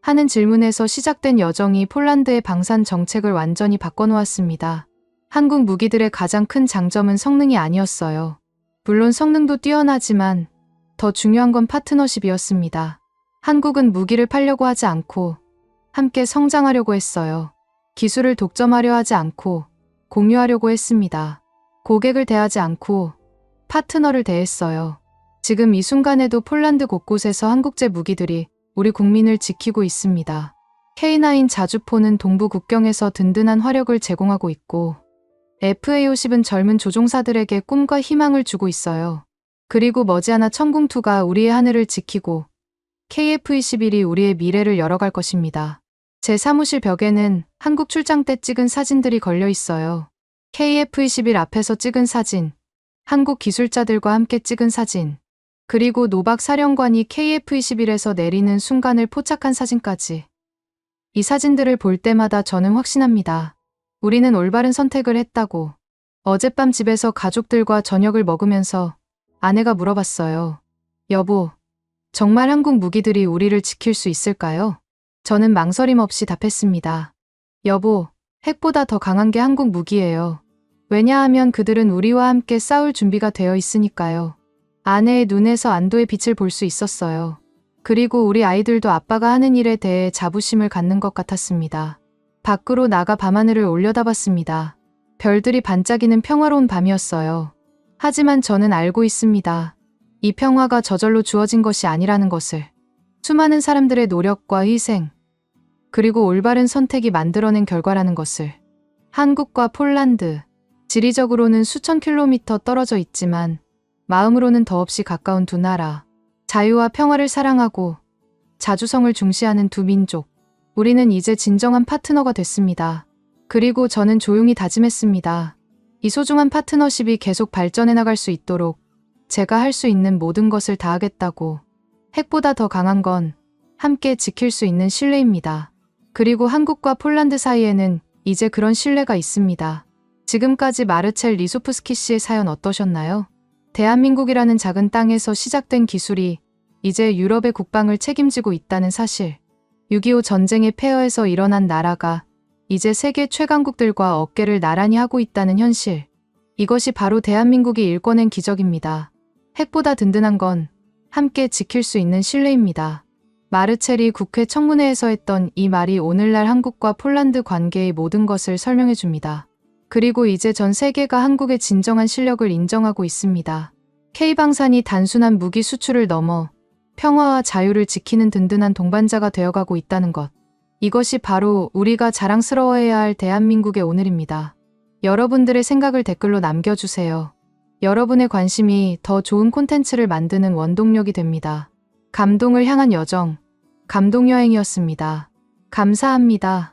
하는 질문에서 시작된 여정이 폴란드의 방산 정책을 완전히 바꿔놓았습니다. 한국 무기들의 가장 큰 장점은 성능이 아니었어요. 물론 성능도 뛰어나지만 더 중요한 건 파트너십이었습니다. 한국은 무기를 팔려고 하지 않고 함께 성장하려고 했어요. 기술을 독점하려 하지 않고 공유하려고 했습니다. 고객을 대하지 않고 파트너를 대했어요. 지금 이 순간에도 폴란드 곳곳에서 한국제 무기들이 우리 국민을 지키고 있습니다. K9 자주포는 동부 국경에서 든든한 화력을 제공하고 있고 FA50은 젊은 조종사들에게 꿈과 희망을 주고 있어요. 그리고 머지않아 천궁2가 우리의 하늘을 지키고 KF-21이 우리의 미래를 열어갈 것입니다. 제 사무실 벽에는 한국 출장 때 찍은 사진들이 걸려 있어요. KF-21 앞에서 찍은 사진, 한국 기술자들과 함께 찍은 사진, 그리고 노박 사령관이 KF-21에서 내리는 순간을 포착한 사진까지. 이 사진들을 볼 때마다 저는 확신합니다. 우리는 올바른 선택을 했다고. 어젯밤 집에서 가족들과 저녁을 먹으면서 아내가 물어봤어요. 여보, 정말 한국 무기들이 우리를 지킬 수 있을까요? 저는 망설임 없이 답했습니다. 여보, 핵보다 더 강한 게 한국 무기예요. 왜냐하면 그들은 우리와 함께 싸울 준비가 되어 있으니까요. 아내의 눈에서 안도의 빛을 볼 수 있었어요. 그리고 우리 아이들도 아빠가 하는 일에 대해 자부심을 갖는 것 같았습니다. 밖으로 나가 밤하늘을 올려다봤습니다. 별들이 반짝이는 평화로운 밤이었어요. 하지만 저는 알고 있습니다. 이 평화가 저절로 주어진 것이 아니라는 것을. 수많은 사람들의 노력과 희생, 그리고 올바른 선택이 만들어낸 결과라는 것을. 한국과 폴란드, 지리적으로는 수천 킬로미터 떨어져 있지만 마음으로는 더없이 가까운 두 나라. 자유와 평화를 사랑하고 자주성을 중시하는 두 민족. 우리는 이제 진정한 파트너가 됐습니다. 그리고 저는 조용히 다짐했습니다. 이 소중한 파트너십이 계속 발전해 나갈 수 있도록 제가 할 수 있는 모든 것을 다하겠다고. 핵보다 더 강한 건 함께 지킬 수 있는 신뢰입니다. 그리고 한국과 폴란드 사이에는 이제 그런 신뢰가 있습니다. 지금까지 마르첼 리소프스키 씨의 사연 어떠셨나요? 대한민국이라는 작은 땅에서 시작된 기술이 이제 유럽의 국방을 책임지고 있다는 사실. 6.25 전쟁의 폐허에서 일어난 나라가 이제 세계 최강국들과 어깨를 나란히 하고 있다는 현실. 이것이 바로 대한민국이 일궈낸 기적입니다. 핵보다 든든한 건 함께 지킬 수 있는 신뢰입니다. 마르첼이 국회 청문회에서 했던 이 말이 오늘날 한국과 폴란드 관계의 모든 것을 설명해 줍니다. 그리고 이제 전 세계가 한국의 진정한 실력을 인정하고 있습니다. K방산이 단순한 무기 수출을 넘어 평화와 자유를 지키는 든든한 동반자가 되어가고 있다는 것. 이것이 바로 우리가 자랑스러워해야 할 대한민국의 오늘입니다. 여러분들의 생각을 댓글로 남겨주세요. 여러분의 관심이 더 좋은 콘텐츠를 만드는 원동력이 됩니다. 감동을 향한 여정, 감동여행이었습니다. 감사합니다.